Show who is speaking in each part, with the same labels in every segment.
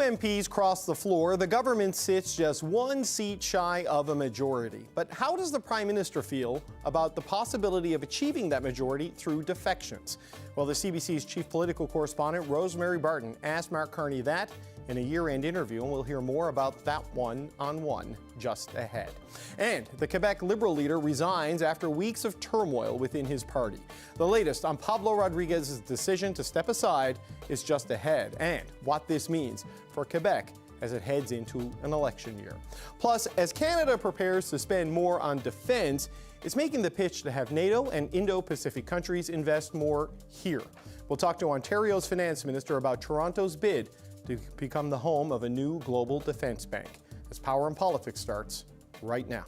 Speaker 1: MPs crossed the floor. The government sits just one seat shy of a majority. But how does the Prime Minister feel about the possibility of achieving that majority through defections? Well, the CBC's chief political correspondent, Rosemary Barton, asked Mark Carney that in a year-end interview, and we'll hear more about that one-on-one just ahead. And the Quebec Liberal leader resigns after weeks of turmoil within his party. The latest on Pablo Rodriguez's decision to step aside is just ahead, and what this means for Quebec as it heads into an election year. Plus, as Canada prepares to spend more on defense, it's making the pitch to have NATO and Indo-Pacific countries invest more here. We'll talk to Ontario's finance minister about Toronto's bid to become the home of a new global defense bank. As Power and Politics starts right now.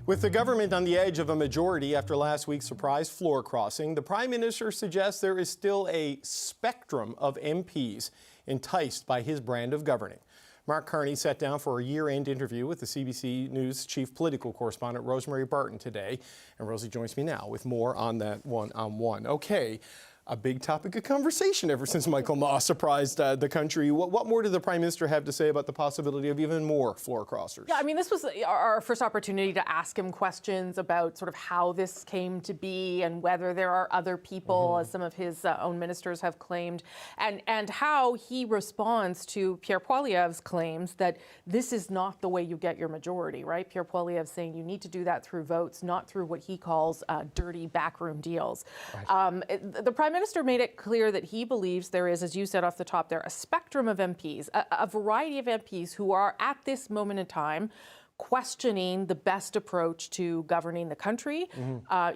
Speaker 1: With the government on the edge of a majority after last week's surprise floor crossing, the Prime Minister suggests there is still a spectrum of MPs enticed by his brand of governing. Mark Carney sat down for a year-end interview with the CBC News chief political correspondent Rosemary Barton today, and Rosie joins me now with more on that one-on-one. Okay, a big topic of conversation ever since Michael Moss surprised the country. What more did the Prime Minister have to say about the possibility of even more floor crossers?
Speaker 2: Yeah, I mean, this was our first opportunity to ask him questions about sort of how this came to be and whether there are other people, as some of his own ministers have claimed, and how he responds to Pierre Poilievre's claims that this is not the way you get your majority, right? Pierre Poilievre saying you need to do that through votes, not through what he calls dirty backroom deals. Right. The Prime Minister made it clear that he believes there is, as you said off the top there, a spectrum of MPs, a variety of MPs who are at this moment in time questioning the best approach to governing the country.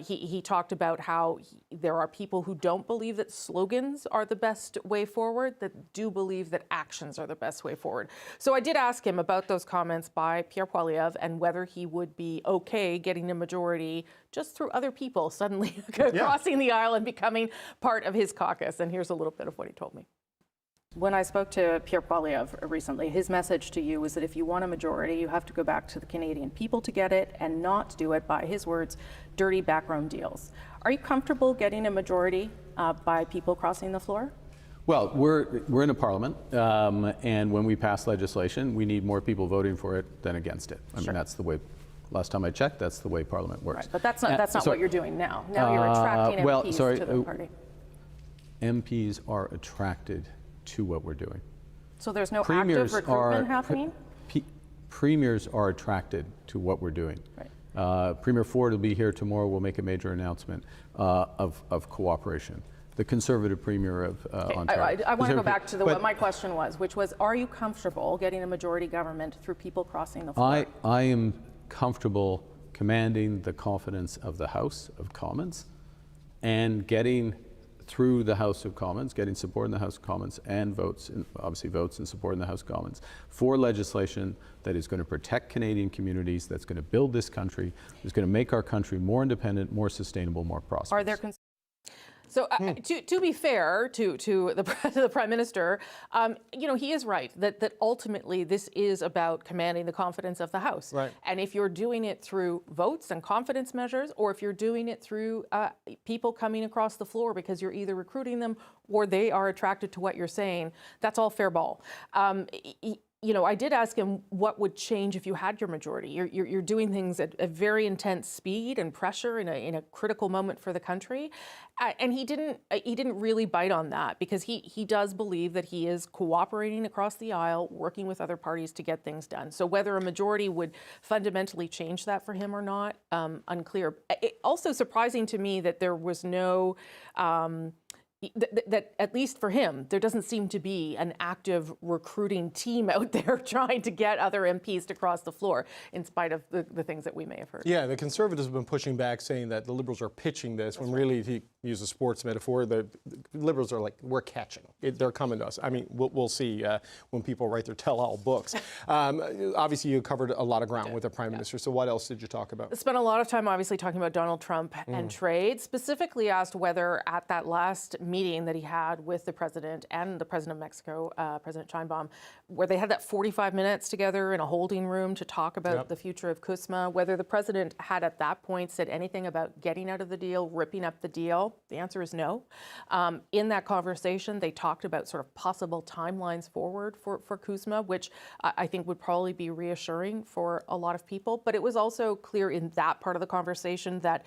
Speaker 2: He talked about how there are people who don't believe that slogans are the best way forward, that do believe that actions are the best way forward. So I did ask him about those comments by Pierre Poilievre and whether he would be okay getting a majority just through other people suddenly crossing the aisle and becoming part of his caucus. And here's a little bit of what he told me. When I spoke to Pierre Poilievre recently, his message to you was that if you want a majority, you have to go back to the Canadian people to get it and not do it, by his words, dirty backroom deals. Are you comfortable getting a majority by people crossing the floor?
Speaker 3: Well, we're in a parliament, and when we pass legislation, we need more people voting for it than against it. I mean, that's the way. Last time I checked, that's the way Parliament works.
Speaker 2: Right, but that's not what you're doing now. Now you're attracting MPs to the party.
Speaker 3: MPs are attracted to what we're doing.
Speaker 2: So there's no active recruitment happening?
Speaker 3: Premiers are attracted to what we're doing. Right. Premier Ford will be here tomorrow. We'll make a major announcement of cooperation. The Conservative Premier of Ontario.
Speaker 2: I want to go back to what my question was, which was, are you comfortable getting a majority government through people crossing the floor?
Speaker 3: I am comfortable commanding the confidence of the House of Commons and getting through the House of Commons, getting support in the House of Commons and votes, and obviously votes and support in the House of Commons for legislation that is going to protect Canadian communities, that's going to build this country, that's going to make our country more independent, more sustainable, more prosperous.
Speaker 2: Are there So to be fair to the Prime Minister, you know, he is right that ultimately this is about commanding the confidence of the House.
Speaker 1: Right.
Speaker 2: And if you're doing it through votes and confidence measures, or if you're doing it through people coming across the floor because you're either recruiting them or they are attracted to what you're saying, that's all fair ball. You know, I did ask him what would change if you had your majority. You're doing things at a very intense speed and pressure in a critical moment for the country, and he didn't really bite on that because he does believe that he is cooperating across the aisle, working with other parties to get things done. So whether a majority would fundamentally change that for him or not, unclear. Also surprising to me that there was no. That at least for him, there doesn't seem to be an active recruiting team out there trying to get other MPs to cross the floor, in spite of the things that we may have heard.
Speaker 1: Yeah, the Conservatives have been pushing back, saying that the Liberals are pitching this, when really, to use a sports metaphor, the Liberals are like, we're catching. They're coming to us. I mean, we'll see when people write their tell-all books. Obviously, you covered a lot of ground with the Prime Minister, so what else did you talk about?
Speaker 2: Spent a lot of time, obviously, talking about Donald Trump and trade, specifically asked whether at that last meeting that he had with the president and the president of Mexico, President Sheinbaum, where they had that 45 minutes together in a holding room to talk about the future of CUSMA, whether the president had at that point said anything about getting out of the deal, ripping up the deal, the answer is no. In that conversation, they talked about sort of possible timelines forward for CUSMA, which I think would probably be reassuring for a lot of people. But it was also clear in that part of the conversation that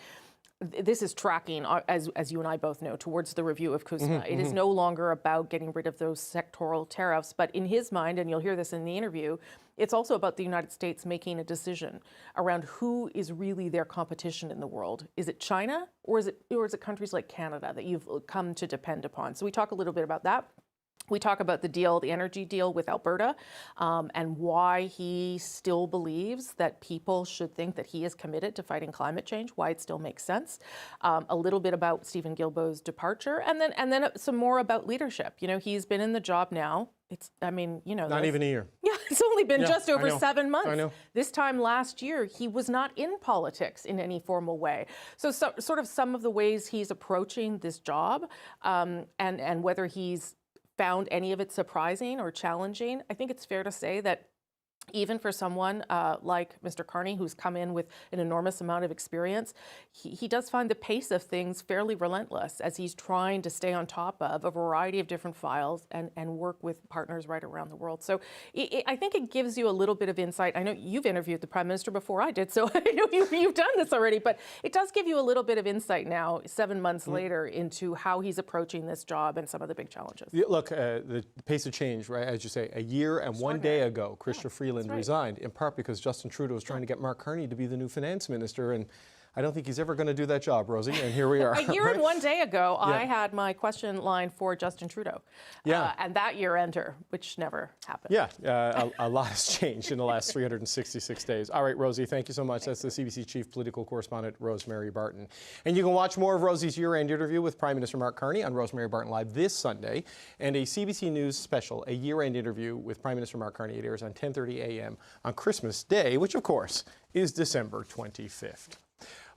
Speaker 2: this is tracking, as you and I both know, towards the review of CUSMA. It is no longer about getting rid of those sectoral tariffs, but in his mind, and you'll hear this in the interview, it's also about the United States making a decision around who is really their competition in the world. Is it China, or is it countries like Canada that you've come to depend upon? So we talk a little bit about that. We talk about the deal, the energy deal with Alberta, and why he still believes that people should think that he is committed to fighting climate change, why it still makes sense. A little bit about Stephen Guilbeault's departure, and then some more about leadership. You know, he's been in the job now.
Speaker 1: Not even a year.
Speaker 2: Yeah, it's only been just over 7 months.
Speaker 1: I know.
Speaker 2: This time last year, he was not in politics in any formal way. So sort of some of the ways he's approaching this job, and whether he's found any of it surprising or challenging, I think it's fair to say that even for someone like Mr. Carney, who's come in with an enormous amount of experience, he does find the pace of things fairly relentless as he's trying to stay on top of a variety of different files and work with partners right around the world. So I think it gives you a little bit of insight. I know you've interviewed the Prime Minister before I did, so I know you've done this already, but it does give you a little bit of insight now, 7 months later, into how he's approaching this job and some of the big challenges.
Speaker 1: Yeah, look, the pace of change, right, as you say, a year and 1 day ago, Chrystia Freeland resigned, in part because Justin Trudeau was trying to get Mark Carney to be the new finance minister, and I don't think he's ever going to do that job, Rosie, and here we are.
Speaker 2: A year and 1 day ago, I had my question line for Justin Trudeau. And that year enter, which never happened.
Speaker 1: Yeah, a lot has changed in the last 366 days. All right, Rosie, thank you so much. That's the CBC Chief Political Correspondent, Rosemary Barton. And you can watch more of Rosie's year-end interview with Prime Minister Mark Carney on Rosemary Barton Live this Sunday, and a CBC News special, a year-end interview with Prime Minister Mark Carney. It airs on 10:30 a.m. on Christmas Day, which, of course, is December 25th.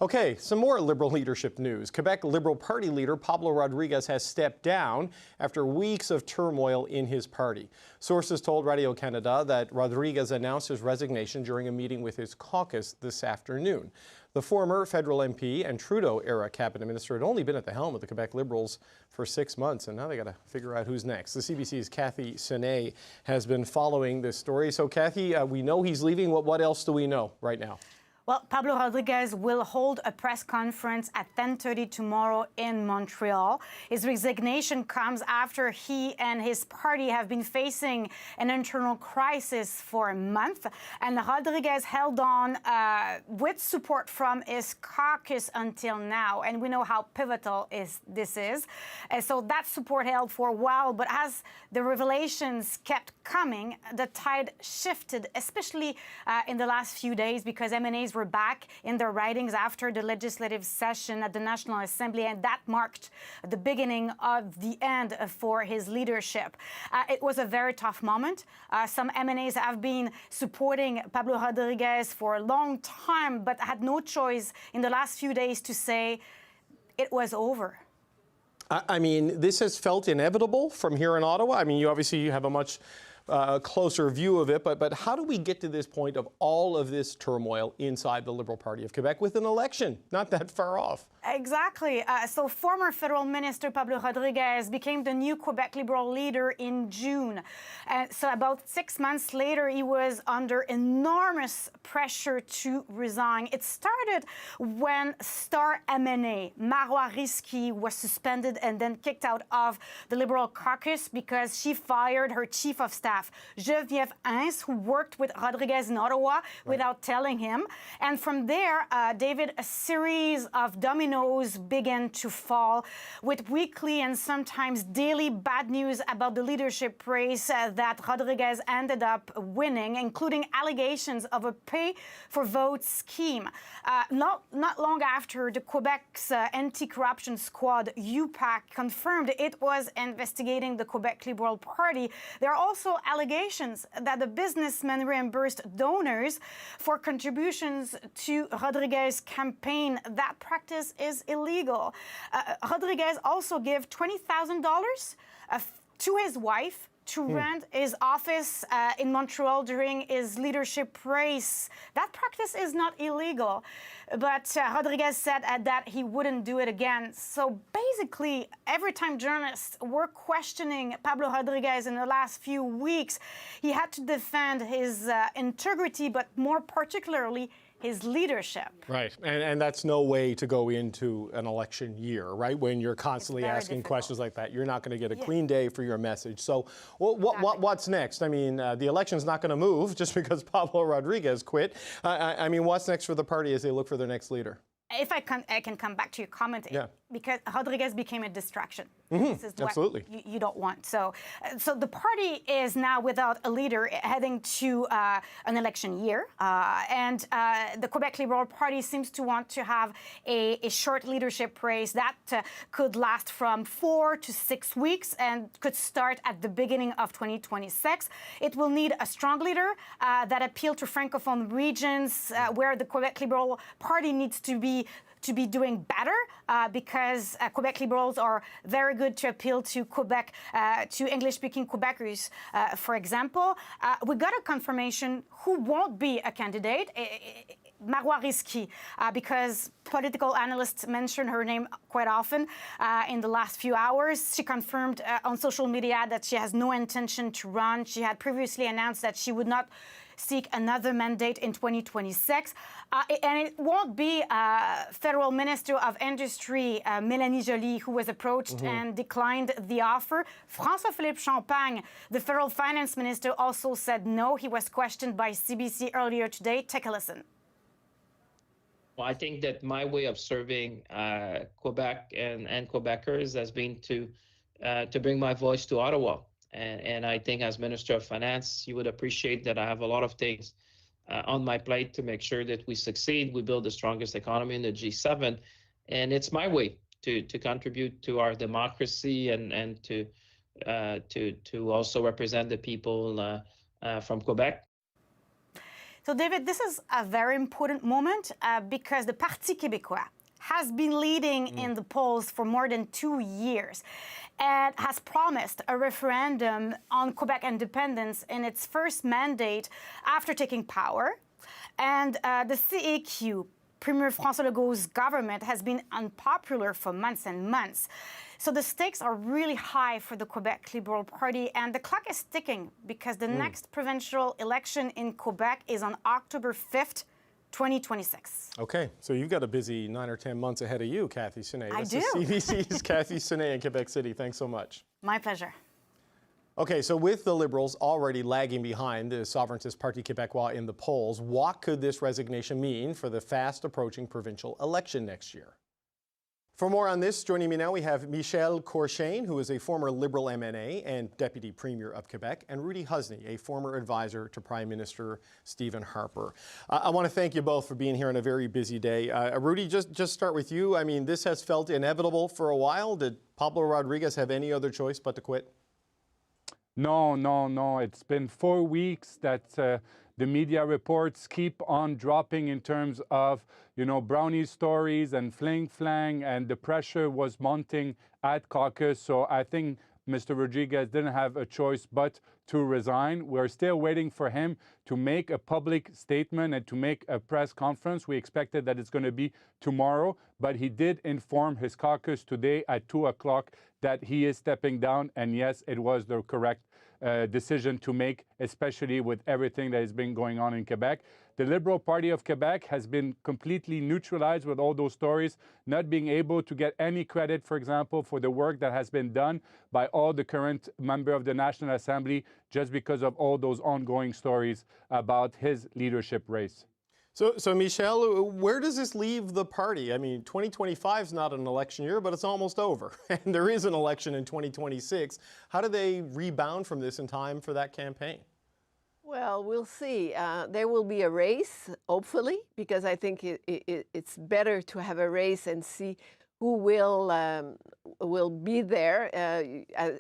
Speaker 1: Okay, some more Liberal leadership news. Quebec Liberal Party leader Pablo Rodriguez has stepped down after weeks of turmoil in his party. Sources told Radio-Canada that Rodriguez announced his resignation during a meeting with his caucus this afternoon. The former federal MP and Trudeau-era cabinet minister had only been at the helm of the Quebec Liberals for 6 months, and now they got to figure out who's next. The CBC's Cathy Senet has been following this story. So, Cathy, we know he's leaving. What else do we know right now?
Speaker 4: Well, Pablo Rodriguez will hold a press conference at 10:30 tomorrow in Montreal. His resignation comes after he and his party have been facing an internal crisis for a month. And Rodriguez held on with support from his caucus until now. And we know how pivotal this is. So that support held for a while. But as the revelations kept coming, the tide shifted, especially in the last few days, because MNAs were back in their ridings after the legislative session at the National Assembly, and that marked the beginning of the end for his leadership. It was a very tough moment. Some MNAs have been supporting Pablo Rodriguez for a long time, but had no choice in the last few days to say it was over.
Speaker 1: I mean, this has felt inevitable from here in Ottawa. I mean, you obviously have a much closer view of it, but how do we get to this point of all of this turmoil inside the Liberal Party of Quebec with an election not that far off?
Speaker 4: Exactly. So former federal minister Pablo Rodriguez became the new Quebec Liberal leader in June. So about 6 months later, he was under enormous pressure to resign. It started when star MNA Marois Risky was suspended and then kicked out of the Liberal caucus because she fired her chief of staff, Geneviève Hintz, who worked with Rodriguez in Ottawa without telling him. And from there, David, a series of dominoes began to fall, with weekly and sometimes daily bad news about the leadership race that Rodriguez ended up winning, including allegations of a pay-for-vote scheme. Not long after, the Quebec's anti-corruption squad, UPAC, confirmed it was investigating the Quebec Liberal Party. There are also allegations that the businessman reimbursed donors for contributions to Rodriguez's campaign. That practice is illegal. Rodriguez also gave $20,000 to his wife to rent his office in Montreal during his leadership race. That practice is not illegal, but Rodriguez said that he wouldn't do it again. So basically, every time journalists were questioning Pablo Rodriguez in the last few weeks, he had to defend his integrity, but more particularly, his leadership.
Speaker 1: Right, and that's no way to go into an election year, right? When you're constantly asking questions like that, you're not going to get a clean day for your message. So what's next? I mean, the election's not going to move just because Pablo Rodriguez quit. I mean, what's next for the party as they look for their next leader?
Speaker 4: If I can come back to your comment, because Rodriguez became a distraction.
Speaker 1: Mm-hmm.
Speaker 4: This is
Speaker 1: Absolutely.
Speaker 4: what you don't want. So the party is now without a leader heading to an election year. And the Quebec Liberal Party seems to want to have a short leadership race that could last from 4 to 6 weeks and could start at the beginning of 2026. It will need a strong leader that appeal to Francophone regions where the Quebec Liberal Party needs to be doing better because Quebec Liberals are very good to appeal to Quebec, to English-speaking Quebecers, for example. We got a confirmation who won't be a candidate, Marois Risky, because political analysts mention her name quite often in the last few hours. She confirmed on social media that she has no intention to run. She had previously announced that she would not seek another mandate in 2026. And it won't be Federal Minister of Industry, Mélanie Joly, who was approached and declined the offer. François-Philippe Champagne, the Federal Finance Minister, also said no. He was questioned by CBC earlier today. Take a listen.
Speaker 5: Well, I think that my way of serving Quebec and Quebecers has been to bring my voice to Ottawa. And I think as Minister of Finance, you would appreciate that I have a lot of things on my plate to make sure that we succeed. We build the strongest economy in the G7. And it's my way to contribute to our democracy and to also represent the people from Quebec.
Speaker 4: So, David, this is a very important moment because the Parti Québécois has been leading in the polls for more than 2 years and has promised a referendum on Quebec independence in its first mandate after taking power. And the CAQ, Premier François Legault's government, has been unpopular for months and months. So the stakes are really high for the Quebec Liberal Party, and the clock is ticking because the next provincial election in Quebec is on October 5th, 2026.
Speaker 1: Okay, so you've got a busy 9 or 10 months ahead of you, Cathy Senet.
Speaker 4: I do.
Speaker 1: This is CBC's Cathy Senet in Quebec City. Thanks so much.
Speaker 4: My pleasure.
Speaker 1: Okay, so with the Liberals already lagging behind the Souverainist Parti Québécois in the polls, what could this resignation mean for the fast approaching provincial election next year? For more on this, joining me now, we have Michel Courchaine, who is a former Liberal MNA and Deputy Premier of Quebec, and Rudy Husney, a former advisor to Prime Minister Stephen Harper. I want to thank you both for being here on a very busy day. Rudy, just start with you. I mean, this has felt inevitable for a while. Did Pablo Rodriguez have any other choice but to quit?
Speaker 6: No. It's been 4 weeks that the media reports keep on dropping in terms of, brownie stories and fling-flang, and the pressure was mounting at caucus. So I think Mr. Rodriguez didn't have a choice but to resign. We're still waiting for him to make a public statement and to make a press conference. We expected that it's going to be tomorrow, but he did inform his caucus today at 2 o'clock that he is stepping down. And yes, it was the correct decision to make, especially with everything that has been going on in Quebec. The Liberal Party of Quebec has been completely neutralized with all those stories, not being able to get any credit, for example, for the work that has been done by all the current members of the National Assembly, just because of all those ongoing stories about his leadership race.
Speaker 1: So Michel, where does this leave the party? I mean, 2025 is not an election year, but it's almost over. And there is an election in 2026. How do they rebound from this in time for that campaign?
Speaker 7: Well, we'll see. There will be a race, hopefully, because I think it's better to have a race and see who will be there.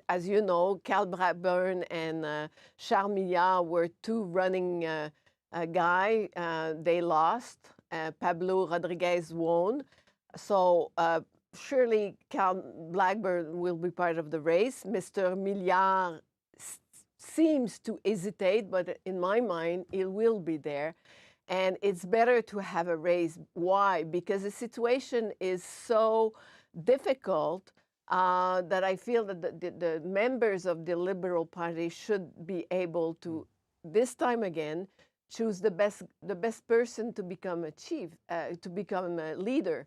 Speaker 7: As you know, Cal Bradburn and Charles Milliard were two running guy. They lost. Pablo Rodriguez won. So surely Cal Blackburn will be part of the race. Mr. Milliard seems to hesitate, but in my mind, he will be there. And it's better to have a race. Why? Because the situation is so difficult that I feel that the members of the Liberal Party should be able to, this time again, choose the best person to become a leader.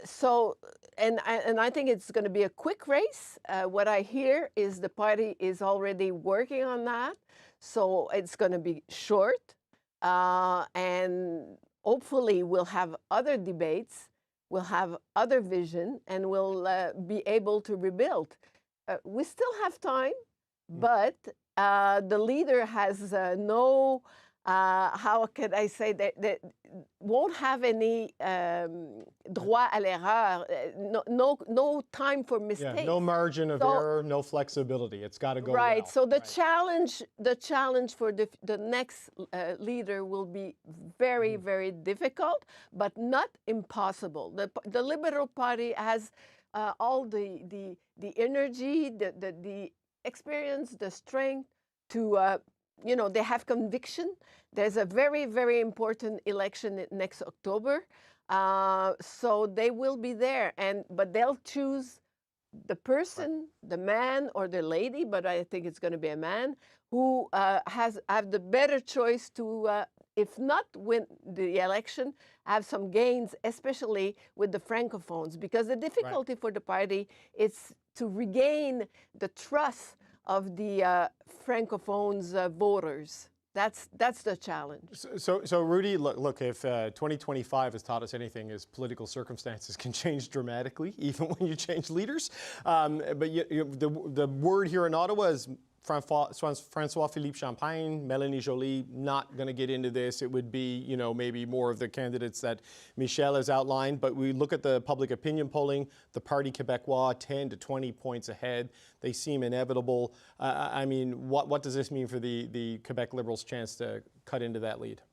Speaker 7: So I think it's going to be a quick race. What I hear is the party is already working on that, so it's going to be short. And hopefully we'll have other debates, we'll have other vision, and we'll be able to rebuild. We still have time, but the leader has no, how can I say, that won't have any droit à l'erreur, no time for mistakes.
Speaker 1: Yeah, no margin of error, no flexibility. It's got to go
Speaker 7: right.
Speaker 1: well.
Speaker 7: So the challenge for the next leader will be very, very difficult, but not impossible. The Liberal Party has all the energy, the experience, the strength to, they have conviction. There's a very, very important election next October. So they will be there, but they'll choose the person, the man or the lady, but I think it's going to be a man, who have the better choice to, if not win the election, have some gains, especially with the Francophones, because the difficulty for the party is to regain the trust of the Francophones voters. That's the challenge.
Speaker 1: So Rudy, look, if 2025 has taught us anything, is political circumstances can change dramatically, even when you change leaders. But the word here in Ottawa is François-Philippe Champagne, Mélanie Joly, not going to get into this. It would be, maybe more of the candidates that Michel has outlined. But we look at the public opinion polling, the Parti Québécois 10 to 20 points ahead. They seem inevitable. I mean, what does this mean for the Quebec Liberals' chance to cut into that lead?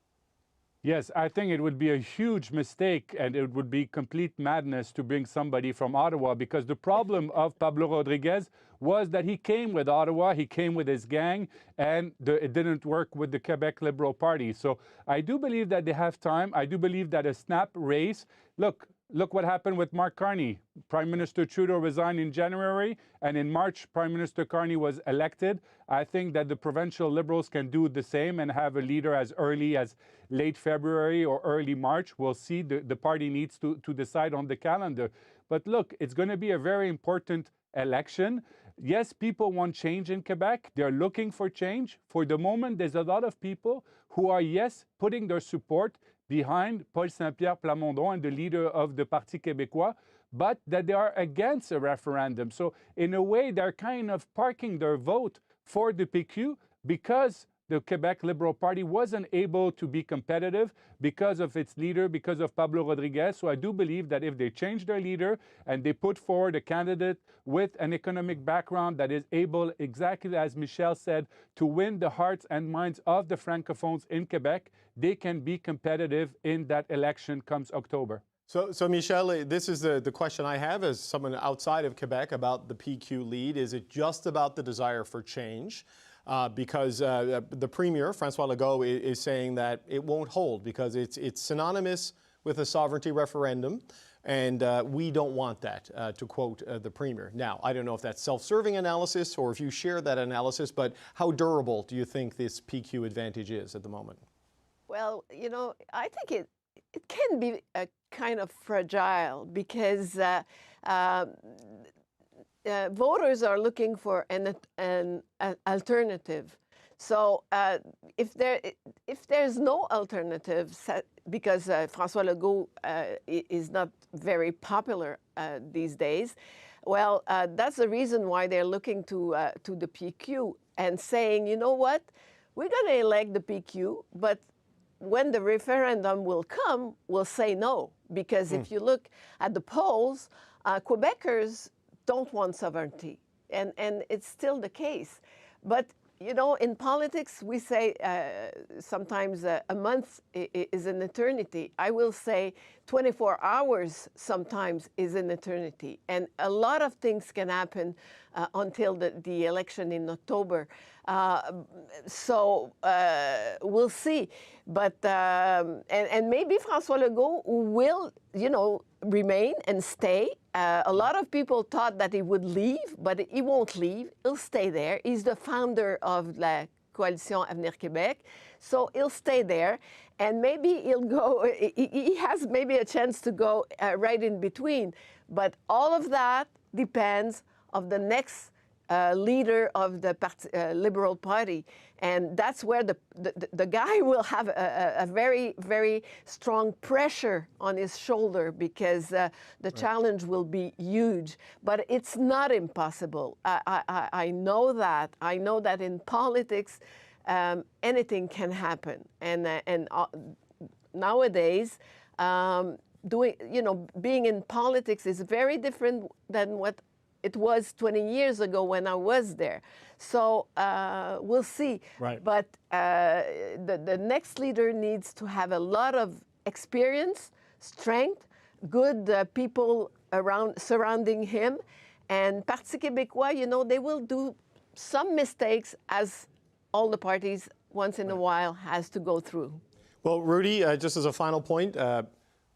Speaker 6: Yes, I think it would be a huge mistake and it would be complete madness to bring somebody from Ottawa, because the problem of Pablo Rodriguez was that he came with Ottawa, he came with his gang, and it didn't work with the Quebec Liberal Party. So I do believe that they have time. I do believe that a snap race, look what happened with Mark Carney. Prime Minister Trudeau resigned in January, and in March, Prime Minister Carney was elected. I think that the provincial Liberals can do the same and have a leader as early as late February or early March. We'll see. The party needs to decide on the calendar. But look, it's going to be a very important election. Yes, people want change in Quebec. They're looking for change. For the moment, there's a lot of people who are, yes, putting their support behind Paul Saint-Pierre Plamondon and the leader of the Parti Québécois, but that they are against a referendum. So in a way, they're kind of parking their vote for the PQ because the Quebec Liberal Party wasn't able to be competitive because of its leader, because of Pablo Rodriguez. So I do believe that if they change their leader and they put forward a candidate with an economic background that is able, exactly as Michel said, to win the hearts and minds of the Francophones in Quebec, they can be competitive in that election comes October.
Speaker 1: So Michel, this is the question I have as someone outside of Quebec about the PQ lead. Is it just about the desire for change? Because the Premier, François Legault, is saying that it won't hold because it's synonymous with a sovereignty referendum, and we don't want that, to quote the Premier. Now, I don't know if that's self-serving analysis or if you share that analysis, but how durable do you think this PQ advantage is at the moment?
Speaker 7: Well, I think it can be a kind of fragile because voters are looking for an alternative. So if there's no alternative, because François Legault is not very popular these days, well, that's the reason why they're looking to the PQ and saying, you know what, we're going to elect the PQ, but when the referendum will come, will say no. Because if you look at the polls, Quebecers don't want sovereignty. And it's still the case. But, you know, in politics, we say sometimes a month is an eternity. I will say 24 hours sometimes is an eternity. And a lot of things can happen until the election in October. So we'll see. But, and maybe François Legault will, you know, remain and stay. A lot of people thought that he would leave, but he won't leave. He'll stay there. He's the founder of La Coalition Avenir Québec, so he'll stay there. And maybe he'll go, he has maybe a chance to go right in between. But all of that depends on the next leader of the Liberal Party. And that's where the guy will have a very, very strong pressure on his shoulder, because the challenge will be huge. But it's not impossible. I know that. I know that in politics, anything can happen. And nowadays, being in politics is very different than what it was 20 years ago when I was there. So we'll see.
Speaker 1: Right.
Speaker 7: But the next leader needs to have a lot of experience, strength, good people surrounding him. And Parti québécois, you know, they will do some mistakes, as all the parties once in a while has to go through.
Speaker 1: Well, Rudy, just as a final point,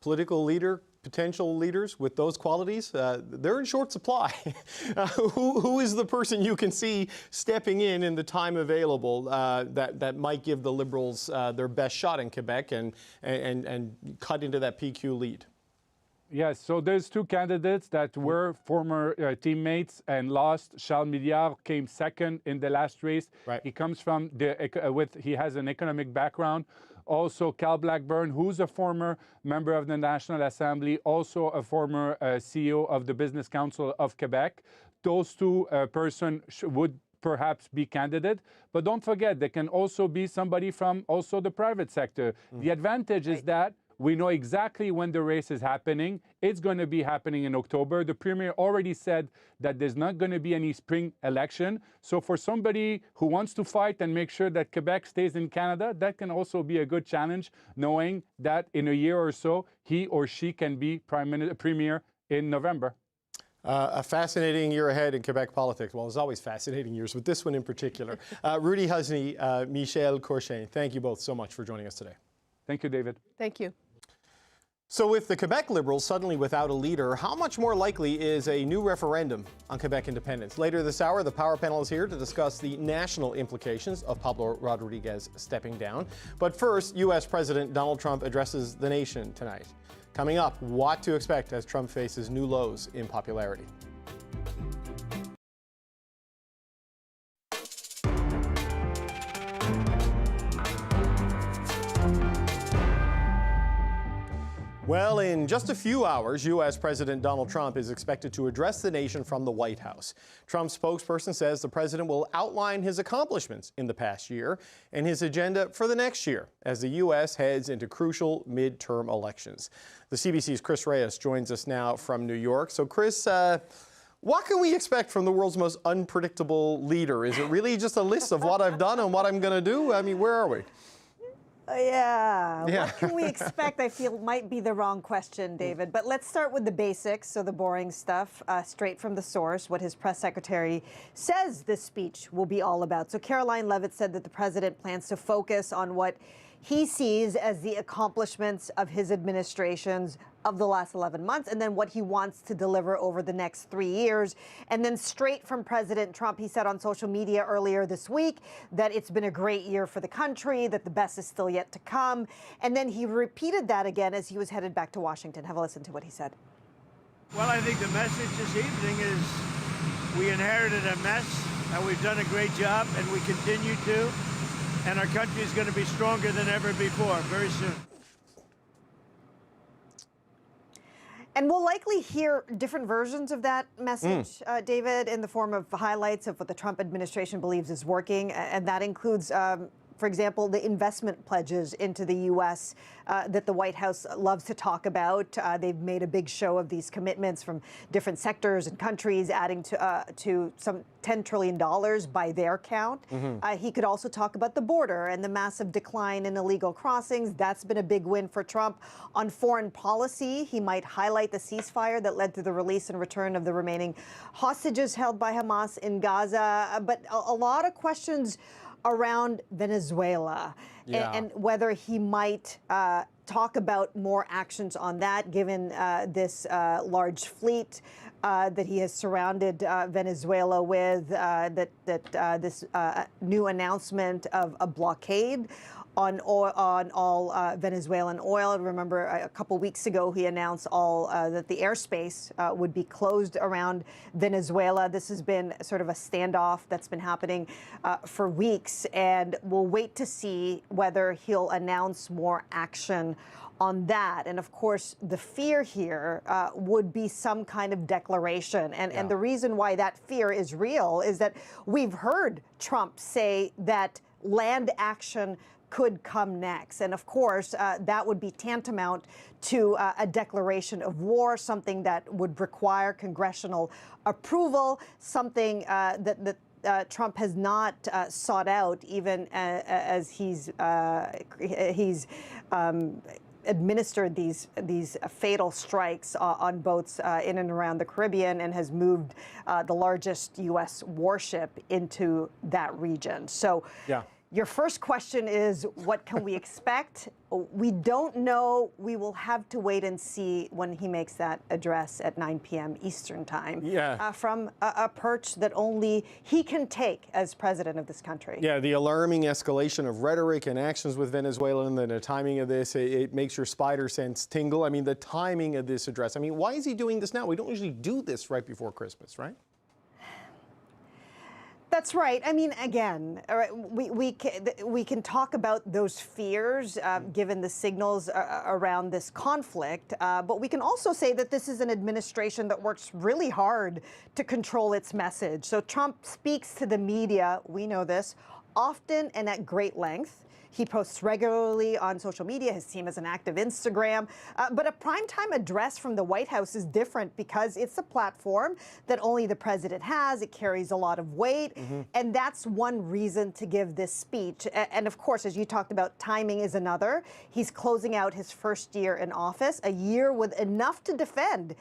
Speaker 1: political leader, potential leaders with those qualities, they're in short supply. Who is the person you can see stepping in the time available that might give the Liberals their best shot in Quebec and cut into that PQ lead?
Speaker 6: Yes, so there's two candidates that were former teammates and lost. Charles Milliard came second in the last race.
Speaker 1: Right.
Speaker 6: He comes from he has an economic background. Also, Cal Blackburn, who's a former member of the National Assembly, also a former CEO of the Business Council of Quebec. Those two persons would perhaps be candidate. But don't forget, there can also be somebody from also the private sector. The advantage is that we know exactly when the race is happening. It's going to be happening in October. The Premier already said that there's not going to be any spring election. So for somebody who wants to fight and make sure that Quebec stays in Canada, that can also be a good challenge, knowing that in a year or so, he or she can be Premier in November.
Speaker 1: A fascinating year ahead in Quebec politics. Well, there's always fascinating years, but this one in particular. Rudy Husney, Michel Courchain, thank you both so much for joining us today.
Speaker 6: Thank you, David.
Speaker 7: Thank you.
Speaker 1: So with the Quebec Liberals suddenly without a leader, how much more likely is a new referendum on Quebec independence? Later this hour, the Power Panel is here to discuss the national implications of Pablo Rodriguez stepping down. But first, U.S. President Donald Trump addresses the nation tonight. Coming up, what to expect as Trump faces new lows in popularity. Well, in just a few hours, U.S. President Donald Trump is expected to address the nation from the White House. Trump's spokesperson says the president will outline his accomplishments in the past year and his agenda for the next year as the U.S. heads into crucial midterm elections. The CBC's Chris Reyes joins us now from New York. So, Chris, what can we expect from the world's most unpredictable leader? Is it really just a list of what I've done and what I'm going to do? I mean, where are we?
Speaker 8: Yeah. What can we expect, I feel, might be the wrong question, David. But let's start with the basics, so the boring stuff, straight from the source, what his press secretary says this speech will be all about. So Caroline Leavitt said that the president plans to focus on what he sees as the accomplishments of his administrations of the last 11 months, and then what he wants to deliver over the next 3 years. And then straight from President Trump, he said on social media earlier this week that it's been a great year for the country, that the best is still yet to come. And then he repeated that again as he was headed back to Washington. Have a listen to what he said.
Speaker 9: Well, I think the message this evening is we inherited a mess, and we've done a great job, and we continue to. And our country is going to be stronger than ever before very soon.
Speaker 8: And we'll likely hear different versions of that message, David, in the form of highlights of what the Trump administration believes is working. And that includes for example, the investment pledges into the U.S. That the White House loves to talk about. They've made a big show of these commitments from different sectors and countries, adding to some $10 trillion by their count. He could also talk about the border and the massive decline in illegal crossings. That's been a big win for Trump. On foreign policy, he might highlight the ceasefire that led to the release and return of the remaining hostages held by Hamas in Gaza. But a lot of questions around Venezuela and whether he might talk about more actions on that, given this large fleet that he has surrounded Venezuela with, this new announcement of a blockade on all Venezuelan oil. Remember, a couple weeks ago, he announced that the airspace would be closed around Venezuela. This has been sort of a standoff that's been happening for weeks, and we'll wait to see whether he'll announce more action on that. And of course, the fear here would be some kind of declaration. And the reason why that fear is real is that we've heard Trump say that land action could come next. And of course, that would be tantamount to a declaration of war, something that would require congressional approval, something that Trump has not sought out, even as he's administered these fatal strikes on boats in and around the Caribbean, and has moved the largest U.S. warship into that region. So. Your first question is, what can we expect? We don't know. We will have to wait and see when he makes that address at 9 p.m. Eastern time from a perch that only he can take as president of this country.
Speaker 1: Yeah, the alarming escalation of rhetoric and actions with Venezuela, and then the timing of this, it makes your spider sense tingle. I mean, the timing of this address. I mean, why is he doing this now? We don't usually do this right before Christmas, right?
Speaker 8: That's right. I mean, again, we can talk about those fears given the signals around this conflict, but we can also say that this is an administration that works really hard to control its message. So Trump speaks to the media, we know this, often and at great length. He posts regularly on social media. His team has an active Instagram. But a primetime address from the White House is different because it's a platform that only the president has. It carries a lot of weight. And that's one reason to give this speech. And of course, as you talked about, timing is another. He's closing out his first year in office, a year with enough to defend,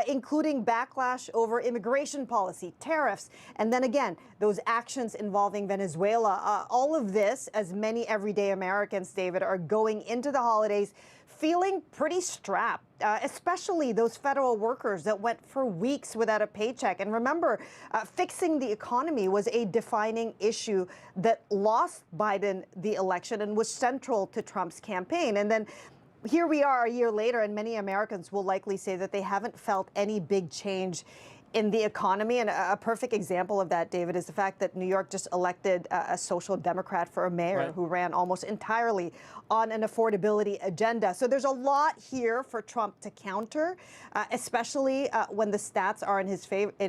Speaker 8: including backlash over immigration policy, tariffs, and then again, those actions involving Venezuela. All of this, as many everyday Americans, David, are going into the holidays feeling pretty strapped, especially those federal workers that went for weeks without a paycheck. And remember, fixing the economy was a defining issue that lost Biden the election and was central to Trump's campaign. And then here we are a year later, and many Americans will likely say that they haven't felt any big change in the economy. And a perfect example of that, David, is the fact that New York just elected a social democrat for a mayor who ran almost entirely on an affordability agenda. So there's a lot here for Trump to counter, especially when the stats are in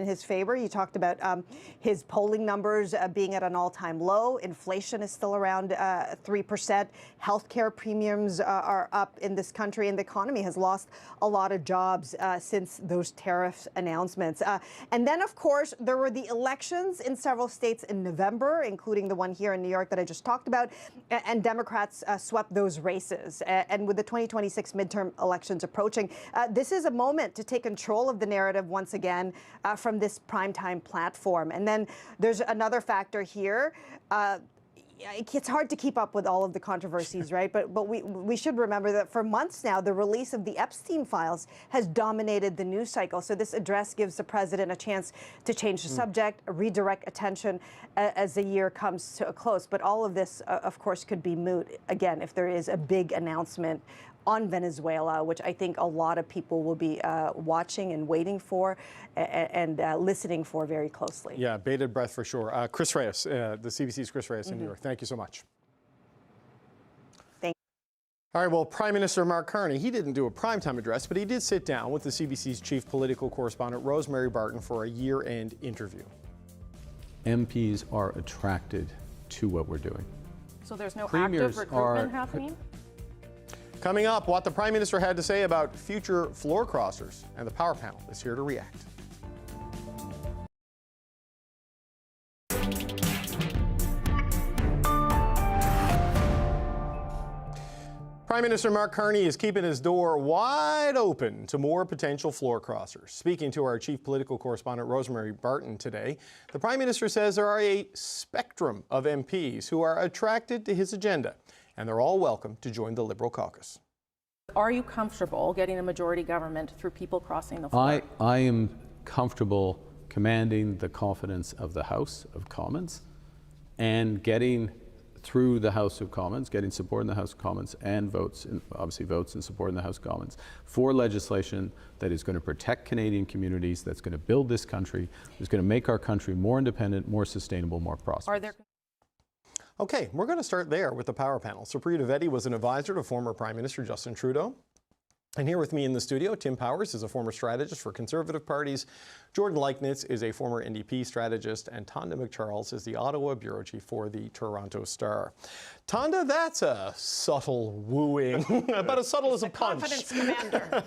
Speaker 8: his favor. You talked about his polling numbers being at an all-time low. Inflation is still around 3%. Healthcare premiums are up in this country, and the economy has lost a lot of jobs since those tariff announcements. And then, of course, there were the elections in several states in November, including the one here in New York that I just talked about, and Democrats swept those races. And with the 2026 midterm elections approaching, this is a moment to take control of the narrative once again from this primetime platform. And then there's another factor here. It's hard to keep up with all of the controversies, right? But we should remember that for months now, the release of the Epstein files has dominated the news cycle. So this address gives the president a chance to change the subject, redirect attention as the year comes to a close. But all of this, of course, could be moot, again, if there is a big announcement on Venezuela, which I think a lot of people will be watching and waiting for and listening for very closely.
Speaker 1: Yeah, bated breath for sure. Chris Reyes, the CBC's Chris Reyes in New York. Thank you so much.
Speaker 8: Thank you.
Speaker 1: All right, well, Prime Minister Mark Carney, he didn't do a primetime address, but he did sit down with the CBC's chief political correspondent, Rosemary Barton, for a year-end interview.
Speaker 3: MPs are attracted to what we're doing.
Speaker 2: So there's no
Speaker 3: Premiers
Speaker 2: active recruitment
Speaker 3: are-
Speaker 2: happening?
Speaker 1: Coming up, what the Prime Minister had to say about future floor crossers, and the Power Panel is here to react. Prime Minister Mark Carney is keeping his door wide open to more potential floor crossers. Speaking to our chief political correspondent Rosemary Barton today, the Prime Minister says there are a spectrum of MPs who are attracted to his agenda, and they're all welcome to join the Liberal caucus.
Speaker 2: Are you comfortable getting a majority government through people crossing the floor?
Speaker 3: I am comfortable commanding the confidence of the House of Commons and getting through the House of Commons, getting support in the House of Commons and votes, obviously votes and support in the House of Commons for legislation that is going to protect Canadian communities, that's going to build this country, that's going to make our country more independent, more sustainable, more prosperous.
Speaker 2: Are there
Speaker 1: Okay, we're going to start there with the Power Panel. Supriya Dwivedi was an advisor to former Prime Minister Justin Trudeau. And here with me in the studio, Tim Powers is a former strategist for Conservative parties. Jordan Leichnitz is a former NDP strategist. And Tonda McCharles is the Ottawa bureau chief for the Toronto Star. Tonda, that's a subtle wooing, about as subtle as a punch.
Speaker 7: Confidence commander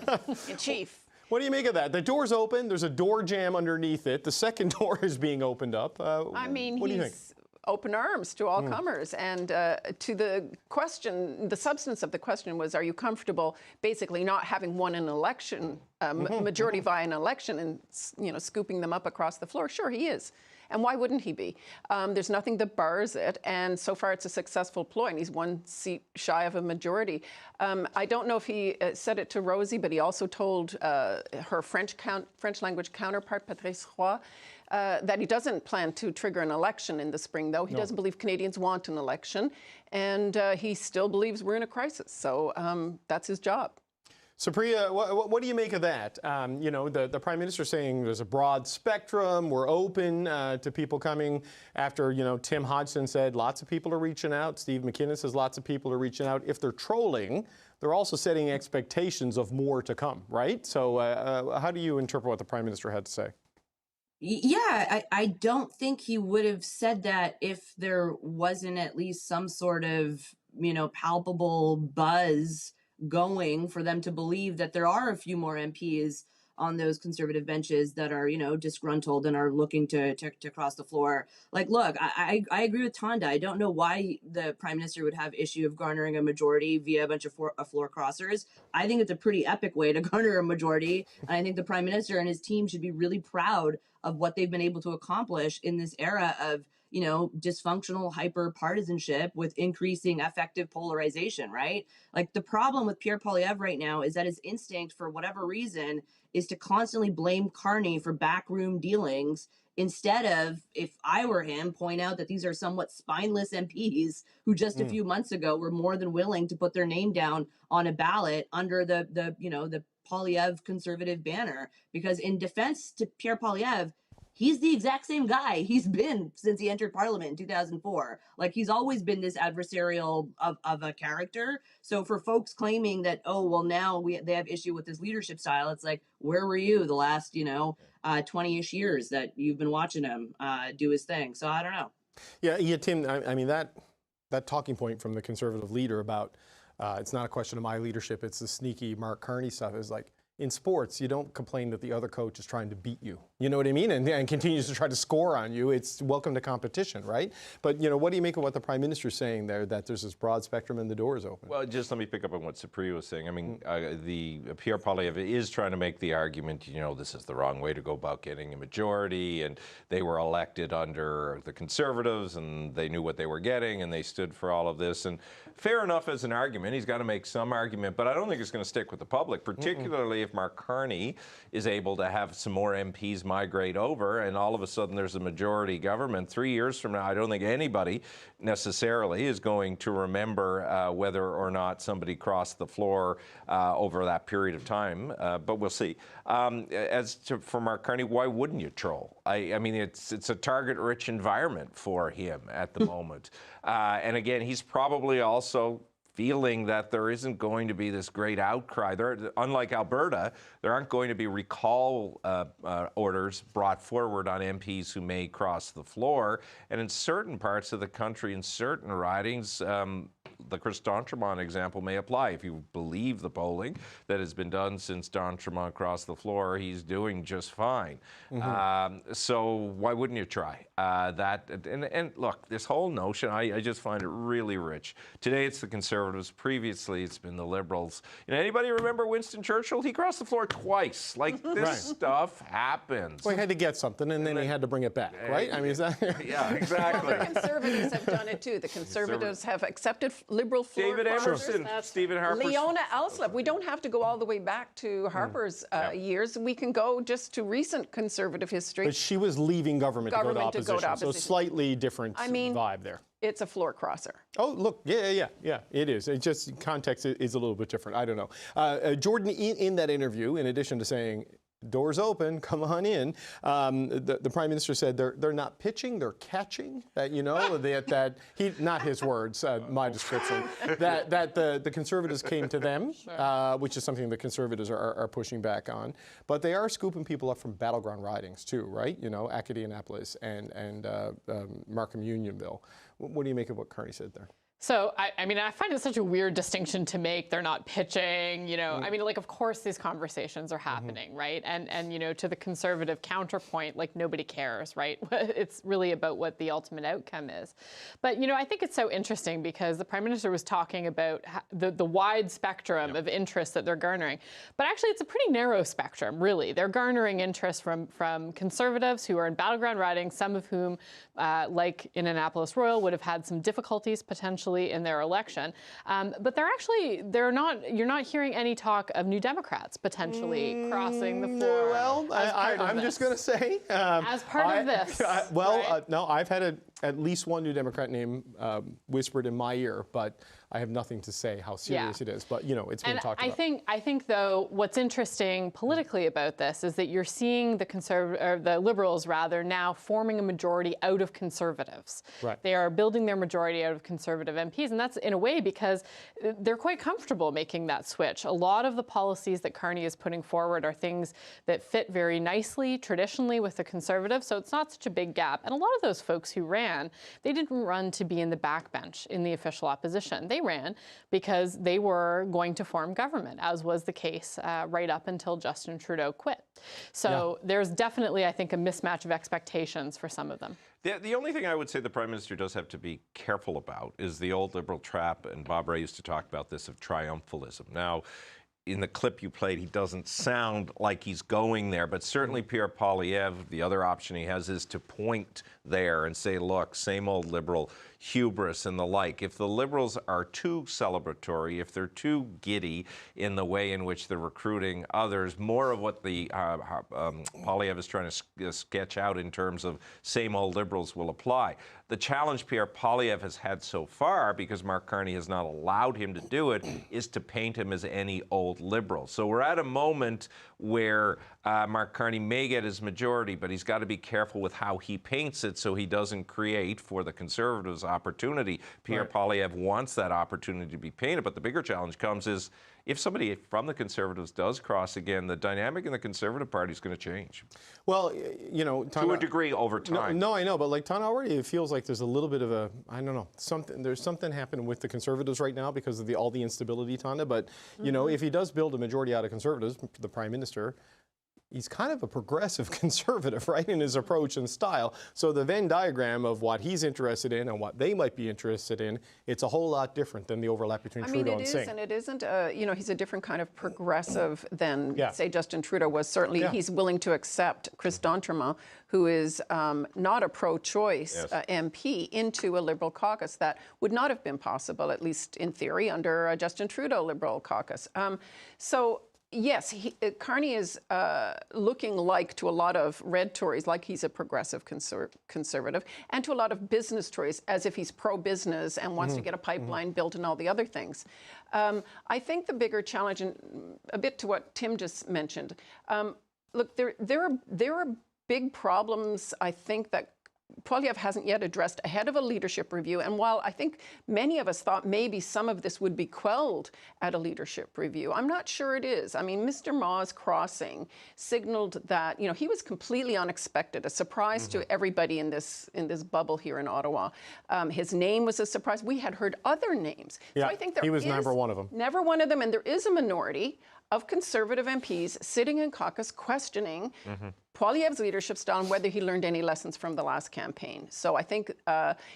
Speaker 7: in chief.
Speaker 1: What do you make of that? The door's open. There's a door jamb underneath it. The second door is being opened up.
Speaker 7: I mean,
Speaker 1: what do you think?
Speaker 7: he's open arms to all comers. And to the question, the substance of the question was, are you comfortable basically not having won an election, majority via an election, and scooping them up across the floor? Sure, he is. And why wouldn't he be? There's nothing that bars it, and so far it's a successful ploy, and he's one seat shy of a majority. I don't know if he said it to Rosie, but he also told her French language counterpart, Patrice Roy, that he doesn't plan to trigger an election in the spring, though. He doesn't believe Canadians want an election, and he still believes we're in a crisis. So that's his job.
Speaker 1: Supriya, what do you make of that? The Prime Minister saying there's a broad spectrum, we're open to people coming after, Tim Hodgson said lots of people are reaching out. Steve McKinnon says lots of people are reaching out. If they're trolling, they're also setting expectations of more to come, right? So how do you interpret what the Prime Minister had to say?
Speaker 10: Yeah, I don't think he would have said that if there wasn't at least some sort of, palpable buzz going for them to believe that there are a few more MPs on those Conservative benches that are, disgruntled and are looking to cross the floor. Like, look, I agree with Tonda. I don't know why the Prime Minister would have issue of garnering a majority via a bunch of floor crossers. I think it's a pretty epic way to garner a majority. And I think the Prime Minister and his team should be really proud of what they've been able to accomplish in this era of, dysfunctional hyper partisanship with increasing effective polarization, right? Like the problem with Pierre Poilievre right now is that his instinct, for whatever reason, is to constantly blame Carney for backroom dealings instead of, if I were him, point out that these are somewhat spineless MPs who just a few months ago were more than willing to put their name down on a ballot under the Poilievre Conservative banner. Because in defense to Pierre Poilievre, he's the exact same guy he's been since he entered Parliament in 2004. Like, he's always been this adversarial of a character. So for folks claiming that, now they have issue with his leadership style, it's like, where were you the last, 20-ish years that you've been watching him do his thing? So I don't know.
Speaker 1: Yeah, Tim, I mean, that talking point from the Conservative leader about it's not a question of my leadership, it's the sneaky Mark Carney stuff is like, in sports, you don't complain that the other coach is trying to beat you. You know what I mean? And continues to try to score on you. It's welcome to competition, right? But, what do you make of what the Prime Minister is saying there, that there's this broad spectrum and the door is open?
Speaker 11: Well, just let me pick up on what Supriya was saying. I mean, the Pierre Poilievre is trying to make the argument, this is the wrong way to go about getting a majority, and they were elected under the Conservatives, and they knew what they were getting, and they stood for all of this. And fair enough as an argument. He's got to make some argument, but I don't think it's going to stick with the public, particularly if Mark Carney is able to have some more MPs migrate over, and all of a sudden there's a majority government. 3 years from now, I don't think anybody necessarily is going to remember whether or not somebody crossed the floor over that period of time, but we'll see. For Mark Carney, why wouldn't you troll? I mean, it's a target-rich environment for him at the moment. And again, he's probably also feeling that there isn't going to be this great outcry. Unlike Alberta, there aren't going to be recall orders brought forward on MPs who may cross the floor. And in certain parts of the country, in certain ridings, the Chris d'Entremont example may apply. If you believe the polling that has been done since d'Entremont crossed the floor, he's doing just fine. So why wouldn't you try that? And look, this whole notion, I just find it really rich. Today it's the Conservatives. Previously it's been the Liberals. Anybody remember Winston Churchill? He crossed the floor twice. Like, this stuff happens.
Speaker 1: Well, he had to get something, and then he had to bring it back, right? I mean, is that...
Speaker 11: Yeah, exactly.
Speaker 7: The Conservatives have done it too. The Conservatives have accepted Liberal floor
Speaker 11: David
Speaker 7: crossers.
Speaker 11: Emerson, Stephen Harper.
Speaker 7: Leona Ellsworth. We don't have to go all the way back to Harper's years. We can go just to recent Conservative history.
Speaker 1: But she was leaving government to go to opposition, so
Speaker 7: opposition.
Speaker 1: slightly different vibe there.
Speaker 7: It's a floor crosser.
Speaker 1: Oh, look, yeah, it is. It just, context is a little bit different. I don't know. Jordan, in that interview, in addition to saying, doors open, come on in, the Prime Minister said they're not pitching, they're catching, that, that he, not his words, my description, that the Conservatives came to them, which is something the Conservatives are pushing back on. But they are scooping people up from battleground ridings too, right? Acadie Annapolis and Markham Unionville. What do you make of what Carney said there?
Speaker 2: So, I mean, I find it such a weird distinction to make. They're not pitching, I mean, like, of course these conversations are happening, right? And to the Conservative counterpoint, like, nobody cares, right? It's really about what the ultimate outcome is. But, I think it's so interesting because the Prime Minister was talking about the wide spectrum of interest that they're garnering. But actually, it's a pretty narrow spectrum, really. They're garnering interest from Conservatives who are in battleground ridings, some of whom, like in Annapolis Royal, would have had some difficulties potentially in their election, but you're not hearing any talk of New Democrats potentially crossing the floor.
Speaker 1: Well, I'm just going to say,
Speaker 2: as part of this.
Speaker 1: No, I've had at least one New Democrat name whispered in my ear, but I have nothing to say how serious it is. But it's been talked about.
Speaker 2: I think though, what's interesting politically about this is that you're seeing the Liberals rather now forming a majority out of Conservatives.
Speaker 1: Right.
Speaker 2: They are building their majority out of Conservative MPs, and that's in a way because they're quite comfortable making that switch. A lot of the policies that Carney is putting forward are things that fit very nicely traditionally with the Conservatives, so it's not such a big gap. And a lot of those folks who ran, they didn't run to be in the backbench in the official opposition. They ran because they were going to form government, as was the case right up until Justin Trudeau quit. So there's definitely, I think, a mismatch of expectations for some of them.
Speaker 11: The only thing I would say the Prime Minister does have to be careful about is the old Liberal trap, and Bob Rae used to talk about this, of triumphalism. Now, in the clip you played, he doesn't sound like he's going there, but certainly Pierre Poilievre, the other option he has is to point there and say, look, same old Liberal hubris and the like. If the Liberals are too celebratory, if they're too giddy in the way in which they're recruiting others, more of what the Poilievre is trying to sketch out in terms of same old Liberals will apply. The challenge Pierre Poilievre has had so far, because Mark Carney has not allowed him to do it, is to paint him as any old Liberal. So we're at a moment where Mark Carney may get his majority, but he's got to be careful with how he paints it so he doesn't create, for the Conservatives, opportunity. Pierre Poilievre wants that opportunity to be painted, but the bigger challenge comes is if somebody from the Conservatives does cross again, the dynamic in the Conservative Party is going to change.
Speaker 1: Well, Tom,
Speaker 11: to a degree over time.
Speaker 1: No, I know, but like Tom already, it feels like there's a little bit of a, I don't know, there's something happening with the Conservatives right now because of all the instability, Tanda. But if he does build a majority out of Conservatives, the Prime Minister, he's kind of a progressive conservative, right, in his approach and style. So the Venn diagram of what he's interested in and what they might be interested in, it's a whole lot different than the overlap between Trudeau and Singh.
Speaker 7: And it isn't, he's a different kind of progressive than, say, Justin Trudeau was. Certainly, he's willing to accept Chris d'Entremont, who is not a pro-choice MP, into a Liberal caucus. That would not have been possible, at least in theory, under a Justin Trudeau Liberal caucus. Yes, Carney is looking like, to a lot of red Tories, like he's a progressive conservative, and to a lot of business Tories, as if he's pro-business and wants to get a pipeline built and all the other things. I think the bigger challenge, and a bit to what Tim just mentioned, look, there are big problems, I think, that
Speaker 12: Poilievre hasn't yet addressed ahead of a leadership review. And while I think many of us thought maybe some of this would be quelled at a leadership review, I'm not sure it is. I mean, Mr. Ma's crossing signaled that, you know, he was completely unexpected, a surprise to everybody in this bubble here in Ottawa. His name was a surprise. We had heard other names.
Speaker 1: Yeah,
Speaker 12: so I think there
Speaker 1: he was
Speaker 12: is
Speaker 1: never one of them.
Speaker 12: Never one of them. And there is a minority of Conservative MPs sitting in caucus questioning Poilievre's leadership style and whether he learned any lessons from the last campaign. So I think,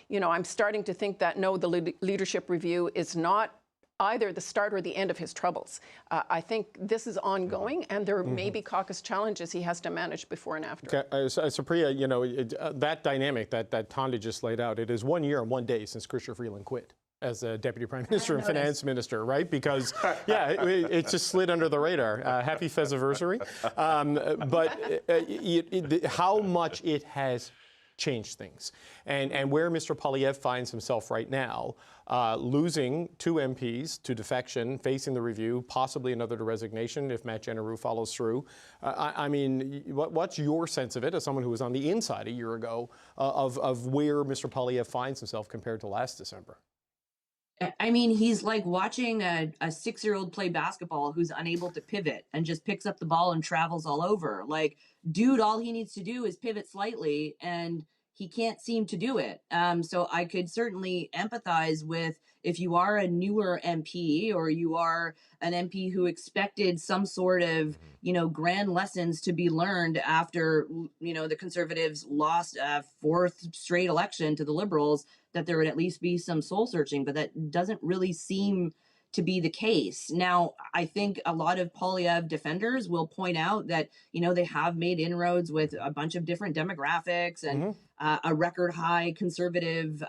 Speaker 12: you know, I'm starting to think that, no, the leadership review is not either the start or the end of his troubles. I think this is ongoing, and there may be caucus challenges he has to manage before and after.
Speaker 1: Okay, Supriya, you know, that dynamic that Tonda just laid out, it is 1 year and 1 day since Chrystia Freeland quit as a Deputy Prime Minister and Finance Minister, right? Because, yeah, it just slid under the radar. Happy Fezziversary. But how much it has changed things. And where Mr. Poilievre finds himself right now, losing 2 MPs to defection, facing the review, possibly another to resignation if Matt Jenneroux follows through. I mean, what's your sense of it as someone who was on the inside a year ago of where Mr. Poilievre finds himself compared to last December?
Speaker 10: I mean, he's like watching a 6-year-old play basketball who's unable to pivot and just picks up the ball and travels all over. Like, dude, all he needs to do is pivot slightly, and he can't seem to do it. So I could certainly empathize with if you are a newer MP or you are an MP who expected some sort of, you know, grand lessons to be learned after, you know, the Conservatives lost a 4th straight election to the Liberals, that there would at least be some soul searching, but that doesn't really seem to be the case. Now, I think a lot of Poilievre defenders will point out that, you know, they have made inroads with a bunch of different demographics and a record high Conservative,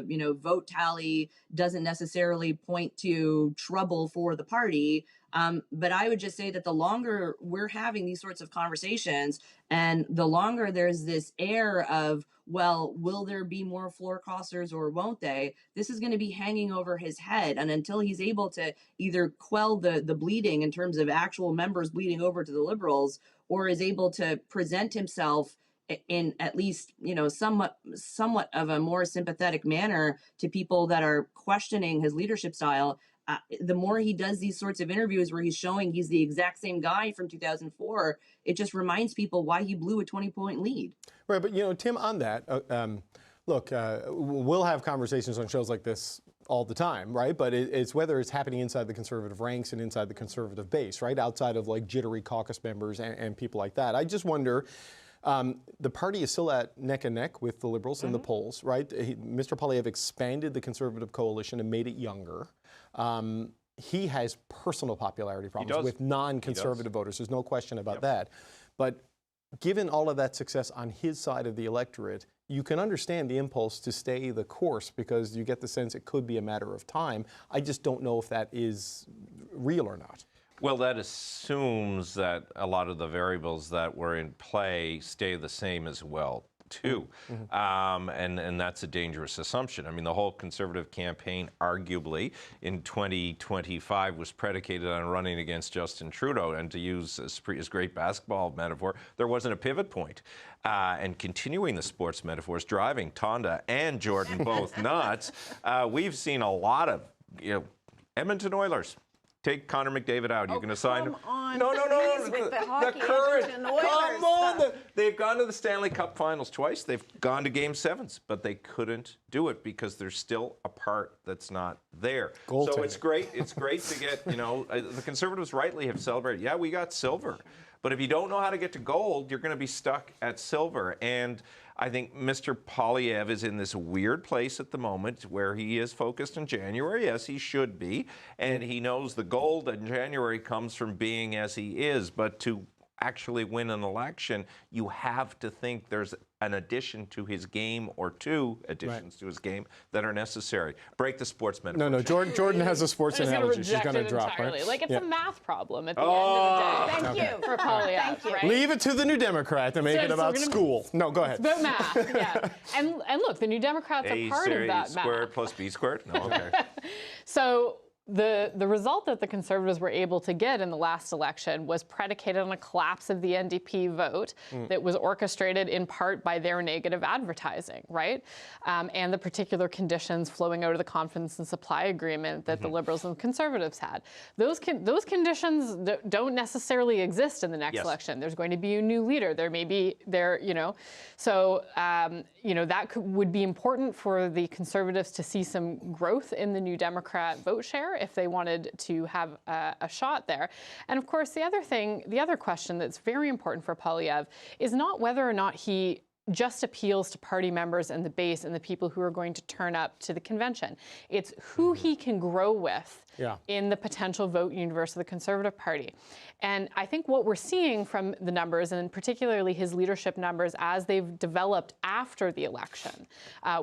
Speaker 10: you know, vote tally doesn't necessarily point to trouble for the party. But I would just say that the longer we're having these sorts of conversations and the longer there's this air of, well, will there be more floor crossers or won't they? This is going to be hanging over his head. And until he's able to either quell the bleeding in terms of actual members bleeding over to the Liberals, or is able to present himself in at least, you know, somewhat of a more sympathetic manner to people that are questioning his leadership style, the more he does these sorts of interviews where he's showing he's the exact same guy from 2004, it just reminds people why he blew a 20-point lead.
Speaker 1: Right, but, you know, Tim, on that, look, we'll have conversations on shows like this all the time, right? But it's whether it's happening inside the Conservative ranks and inside the Conservative base, right? Outside of like jittery caucus members and people like that. I just wonder, the party is still at neck and neck with the Liberals in the polls, right? Mr. Poilievre expanded the Conservative coalition and made it younger. He has personal popularity problems with non-Conservative voters. There's no question about that. But given all of that success on his side of the electorate, you can understand the impulse to stay the course because you get the sense it could be a matter of time. I just don't know if that is real or not.
Speaker 11: Well, that assumes that a lot of the variables that were in play stay the same as well, too. And that's a dangerous assumption. I mean, the whole Conservative campaign, arguably, in 2025 was predicated on running against Justin Trudeau. And to use his great basketball metaphor, there wasn't a pivot point. And continuing the sports metaphors, driving Tonda and Jordan both nuts, we've seen a lot of, you know, Edmonton Oilers. Take Connor McDavid out. You can assign him. No. The current. Come on. They've gone to the Stanley Cup Finals twice. They've gone to Game 7s, but they couldn't do it because there's still a part that's not there. So it's great. It's great to get, you know, the Conservatives rightly have celebrated. Yeah, we got silver. But if you don't know how to get to gold, you're going to be stuck at silver. And I think Mr. Poilievre is in this weird place at the moment where he is focused in January, as he should be, and he knows the gold in January comes from being as he is. But to actually win an election, you have to think there's an addition to his game or two additions to his game that are necessary. Break the sports metaphor.
Speaker 1: No, Jordan has a sports analogy she's going to drop.
Speaker 2: Entirely.
Speaker 1: Right?
Speaker 2: Like it's a math problem at the end of the day.
Speaker 8: Thank you.
Speaker 2: For Poilievre,
Speaker 8: Thank you.
Speaker 2: right?
Speaker 1: Leave it to the New Democrat to make it about school. No, go ahead.
Speaker 2: It's about math, yeah. And look, the New Democrats are part of that math.
Speaker 11: A squared plus B squared? No, okay.
Speaker 2: So The result that the Conservatives were able to get in the last election was predicated on a collapse of the NDP vote that was orchestrated in part by their negative advertising, right? And the particular conditions flowing out of the confidence and supply agreement that the Liberals and Conservatives had. Those conditions don't necessarily exist in the next election. There's going to be a new leader. There may be so that would be important for the Conservatives to see some growth in the New Democrat vote share if they wanted to have a shot there. And of course, the other question that's very important for Poilievre is not whether or not he just appeals to party members and the base and the people who are going to turn up to the convention. It's who he can grow with in the potential vote universe of the Conservative Party. And I think what we're seeing from the numbers, and particularly his leadership numbers as they've developed after the election,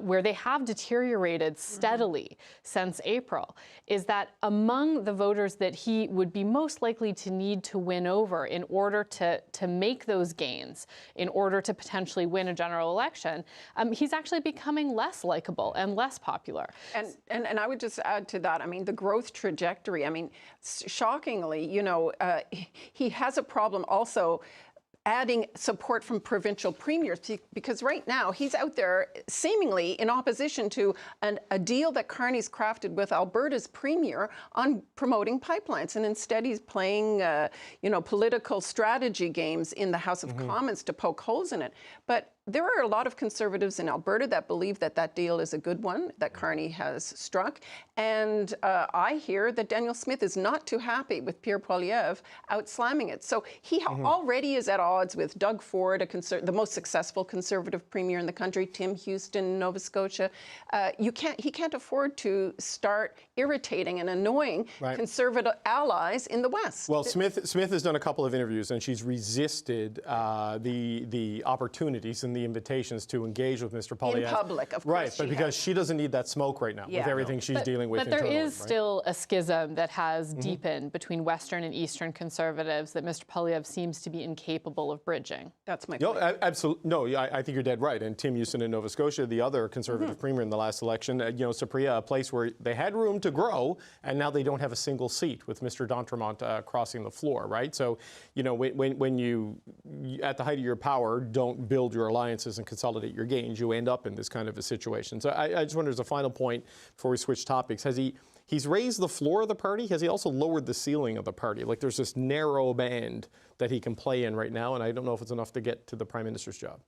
Speaker 2: where they have deteriorated steadily since April, is that among the voters that he would be most likely to need to win over in order to make those gains, in order to potentially win a general election, he's actually becoming less likable and less popular.
Speaker 12: And I would just add to that, I mean, the growth trajectory, I mean, shockingly, he has a problem also adding support from provincial premiers, because right now he's out there seemingly in opposition to a deal that Carney's crafted with Alberta's premier on promoting pipelines, and instead he's playing political strategy games in the House of Commons to poke holes in it. But there are a lot of Conservatives in Alberta that believe that deal is a good one that Carney has struck. And I hear that Daniel Smith is not too happy with Pierre Poilievre out-slamming it. So he already is at odds with Doug Ford, the most successful Conservative premier in the country, Tim Houston, Nova Scotia. He can't afford to start irritating and annoying Conservative allies in the West.
Speaker 1: Well, Smith has done a couple of interviews, and she's resisted the opportunities and the invitations to engage with Mr. Poilievre.
Speaker 12: In public, of course.
Speaker 1: Right, but because she doesn't need that smoke right now with everything she's dealing with internally.
Speaker 2: But there is still a schism that has deepened between Western and Eastern Conservatives that Mr. Poilievre seems to be incapable of bridging.
Speaker 12: That's my point.
Speaker 1: Absolutely. No, I think you're dead right. And Tim Houston in Nova Scotia, the other Conservative premier in the last election, Cypria, a place where they had room to grow, and now they don't have a single seat with Mr. d'Entremont crossing the floor, right? So, when you, at the height of your power, don't build your alliances and consolidate your gains, you end up in this kind of a situation. So I just wonder, as a final point before we switch topics, he's raised the floor of the party? Has he also lowered the ceiling of the party? Like, there's this narrow band that he can play in right now, and I don't know if it's enough to get to the Prime Minister's job.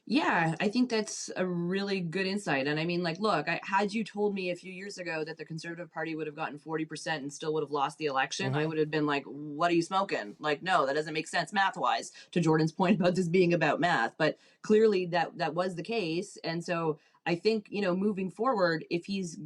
Speaker 10: Yeah, I think that's a really good insight. And I mean, look, had you told me a few years ago that the Conservative Party would have gotten 40% and still would have lost the election, I would have been like, what are you smoking? No, that doesn't make sense math-wise, to Jordan's point about this being about math. But clearly that was the case. And so I think, moving forward, if he's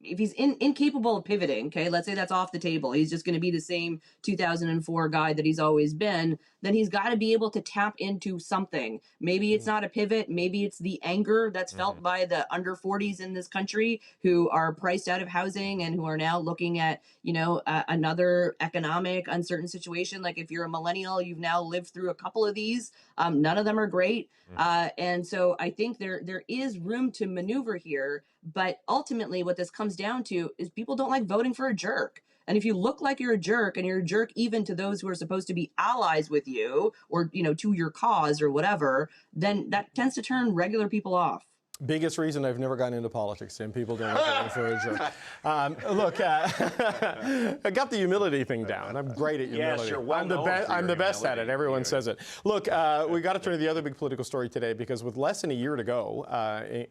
Speaker 10: incapable of pivoting, okay, let's say that's off the table, he's just going to be the same 2004 guy that he's always been, then he's got to be able to tap into something. Maybe it's not a pivot. Maybe it's the anger that's felt by the under 40s in this country who are priced out of housing and who are now looking at, another economic uncertain situation. Like, if you're a millennial, you've now lived through a couple of these. None of them are great. And so I think there is room to maneuver here. But ultimately, what this comes down to is people don't like voting for a jerk. And if you look like you're a jerk, and you're a jerk even to those who are supposed to be allies with you, or, to your cause or whatever, then that tends to turn regular people off.
Speaker 1: Biggest reason I've never gotten into politics, Tim. People don't like voting for a jerk. Look, I got the humility thing down. I'm great at humility.
Speaker 11: Yes, you're well known for
Speaker 1: I'm the best at it.
Speaker 11: humility.
Speaker 1: Everyone says it. Look, we got to turn to the other big political story today, because with less than a year to go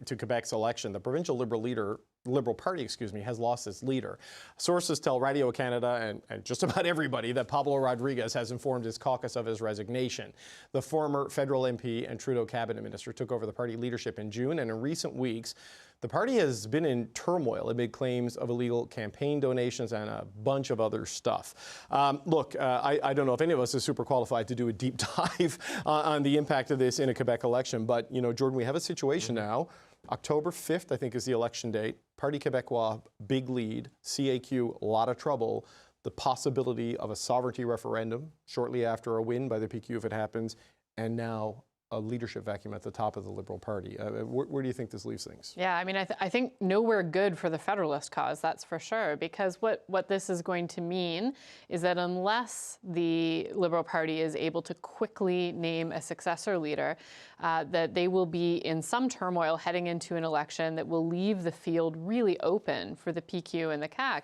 Speaker 1: to Quebec's election, the provincial Liberal Party, has lost its leader. Sources tell Radio Canada and just about everybody that Pablo Rodriguez has informed his caucus of his resignation. The former federal MP and Trudeau cabinet minister took over the party leadership in June, and in recent weeks, the party has been in turmoil amid claims of illegal campaign donations and a bunch of other stuff. Look, I don't know if any of us is super qualified to do a deep dive on the impact of this in a Quebec election, but, Jordan, we have a situation now. October 5th, I think, is the election date. Parti Québécois, big lead. CAQ, a lot of trouble. The possibility of a sovereignty referendum shortly after a win by the PQ if it happens. And now a leadership vacuum at the top of the Liberal Party. Where do you think this leaves things?
Speaker 2: Yeah, I mean, I think nowhere good for the Federalist cause, that's for sure, because what this is going to mean is that unless the Liberal Party is able to quickly name a successor leader, that they will be in some turmoil heading into an election that will leave the field really open for the PQ and the CAQ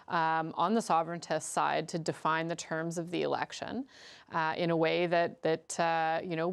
Speaker 2: on the sovereigntist side to define the terms of the election in a way that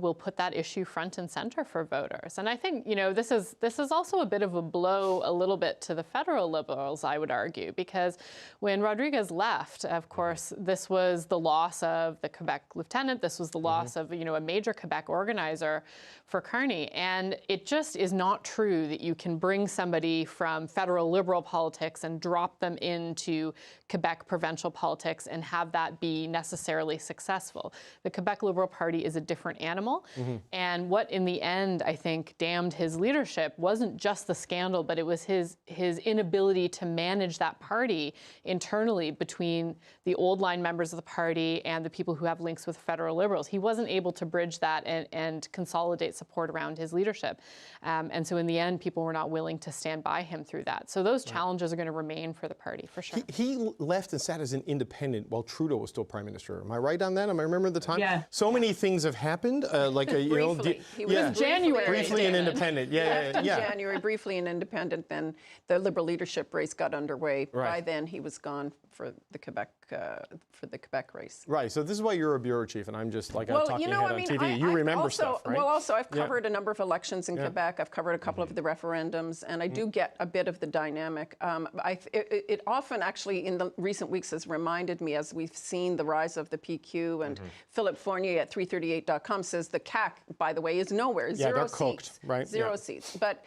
Speaker 2: will put that issue front and center for voters. And I think this is also a bit of a blow a little bit to the federal Liberals, I would argue, because when Rodriguez left, of course, this was the loss of the Quebec lieutenant. This was the loss of a major Quebec organizer for Carney. And it just is not true that you can bring somebody from federal Liberal politics and drop them into Quebec provincial politics and have that be necessarily successful. The Quebec Liberal Party is a different animal. And what in the end, I think, damned his leadership wasn't just the scandal, but it was his inability to manage that party internally between the old line members of the party and the people who have links with federal Liberals. He wasn't able to bridge that and consolidate support around his leadership. And so in the end, people were not willing to stand by him through that. So those challenges are going to remain for the party, for sure.
Speaker 1: He left and sat as an independent while Trudeau was still Prime Minister. Am I right on that? Am I remembering the time?
Speaker 10: Yeah.
Speaker 1: So many things have happened.
Speaker 12: Briefly. He was
Speaker 2: January.
Speaker 1: Briefly an independent.
Speaker 12: In January, briefly an independent. Then the Liberal leadership race got underway.
Speaker 1: Right.
Speaker 12: By then, he was gone for the Quebec race.
Speaker 1: Right. So this is why you're a bureau chief, and I'm just like I'm talking head on TV. You
Speaker 12: I've
Speaker 1: remember
Speaker 12: also,
Speaker 1: stuff, right?
Speaker 12: Well, also I've covered a number of elections in Quebec. I've covered a couple of the referendums, and I do get a bit of the dynamic. It often, actually, in the recent weeks, has reminded me, as we've seen the rise of the PQ, and Philip Fournier at 338.com says the CAQ, by the way, is nowhere. Zero seats.
Speaker 1: Cooked, right?
Speaker 12: Zero seats. But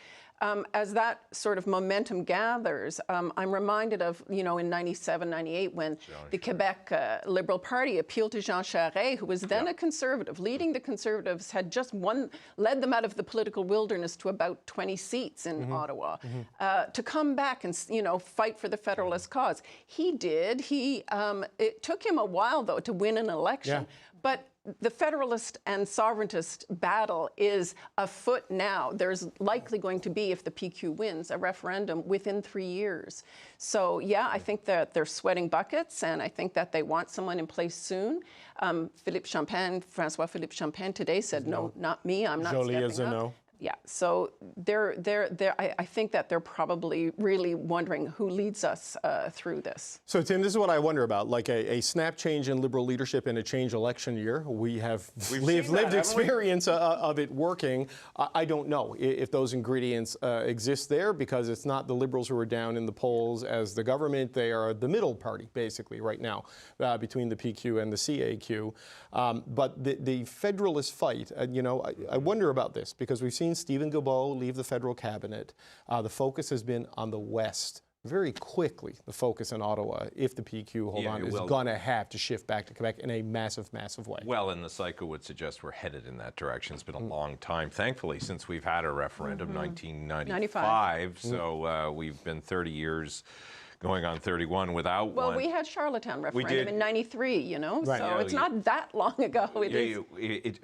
Speaker 12: as that sort of momentum gathers, I'm reminded of, in 97, 98, when the Quebec Liberal Party appealed to Jean Charest, who was then a Conservative, leading the Conservatives, had just led them out of the political wilderness to about 20 seats in Ottawa, to come back and, fight for the Federalist cause. He did. It took him a while, though, to win an election. But the Federalist and Sovereigntist battle is afoot now. There's likely going to be, if the PQ wins, a referendum within 3 years. So, yeah, I think that they're sweating buckets, and I think that they want someone in place soon. François Philippe Champagne today said, no, not me, I'm not
Speaker 1: Jolie
Speaker 12: stepping
Speaker 1: is a
Speaker 12: up.
Speaker 1: no.
Speaker 12: Yeah, so I think that they're probably really wondering who leads us through this.
Speaker 1: So, Tim, this is what I wonder about, like a snap change in Liberal leadership in a change election year. We've lived experience of it working. I don't know if those ingredients exist there, because it's not the Liberals who are down in the polls as the government. They are the middle party, basically, right now, between the PQ and the CAQ. But the Federalist fight, I wonder about this, because we've seen Stephen Guilbeault leave the federal cabinet. The focus has been on the West. Very quickly, the focus in Ottawa, if the PQ is going to have to shift back to Quebec in a massive, massive way.
Speaker 11: Well, and the cycle would suggest we're headed in that direction. It's been a long time, thankfully, since we've had a referendum, 1995. So we've been 30 years going on 31 without one.
Speaker 12: Well, we had Charlottetown referendum in 93, Right. So it's not that long ago.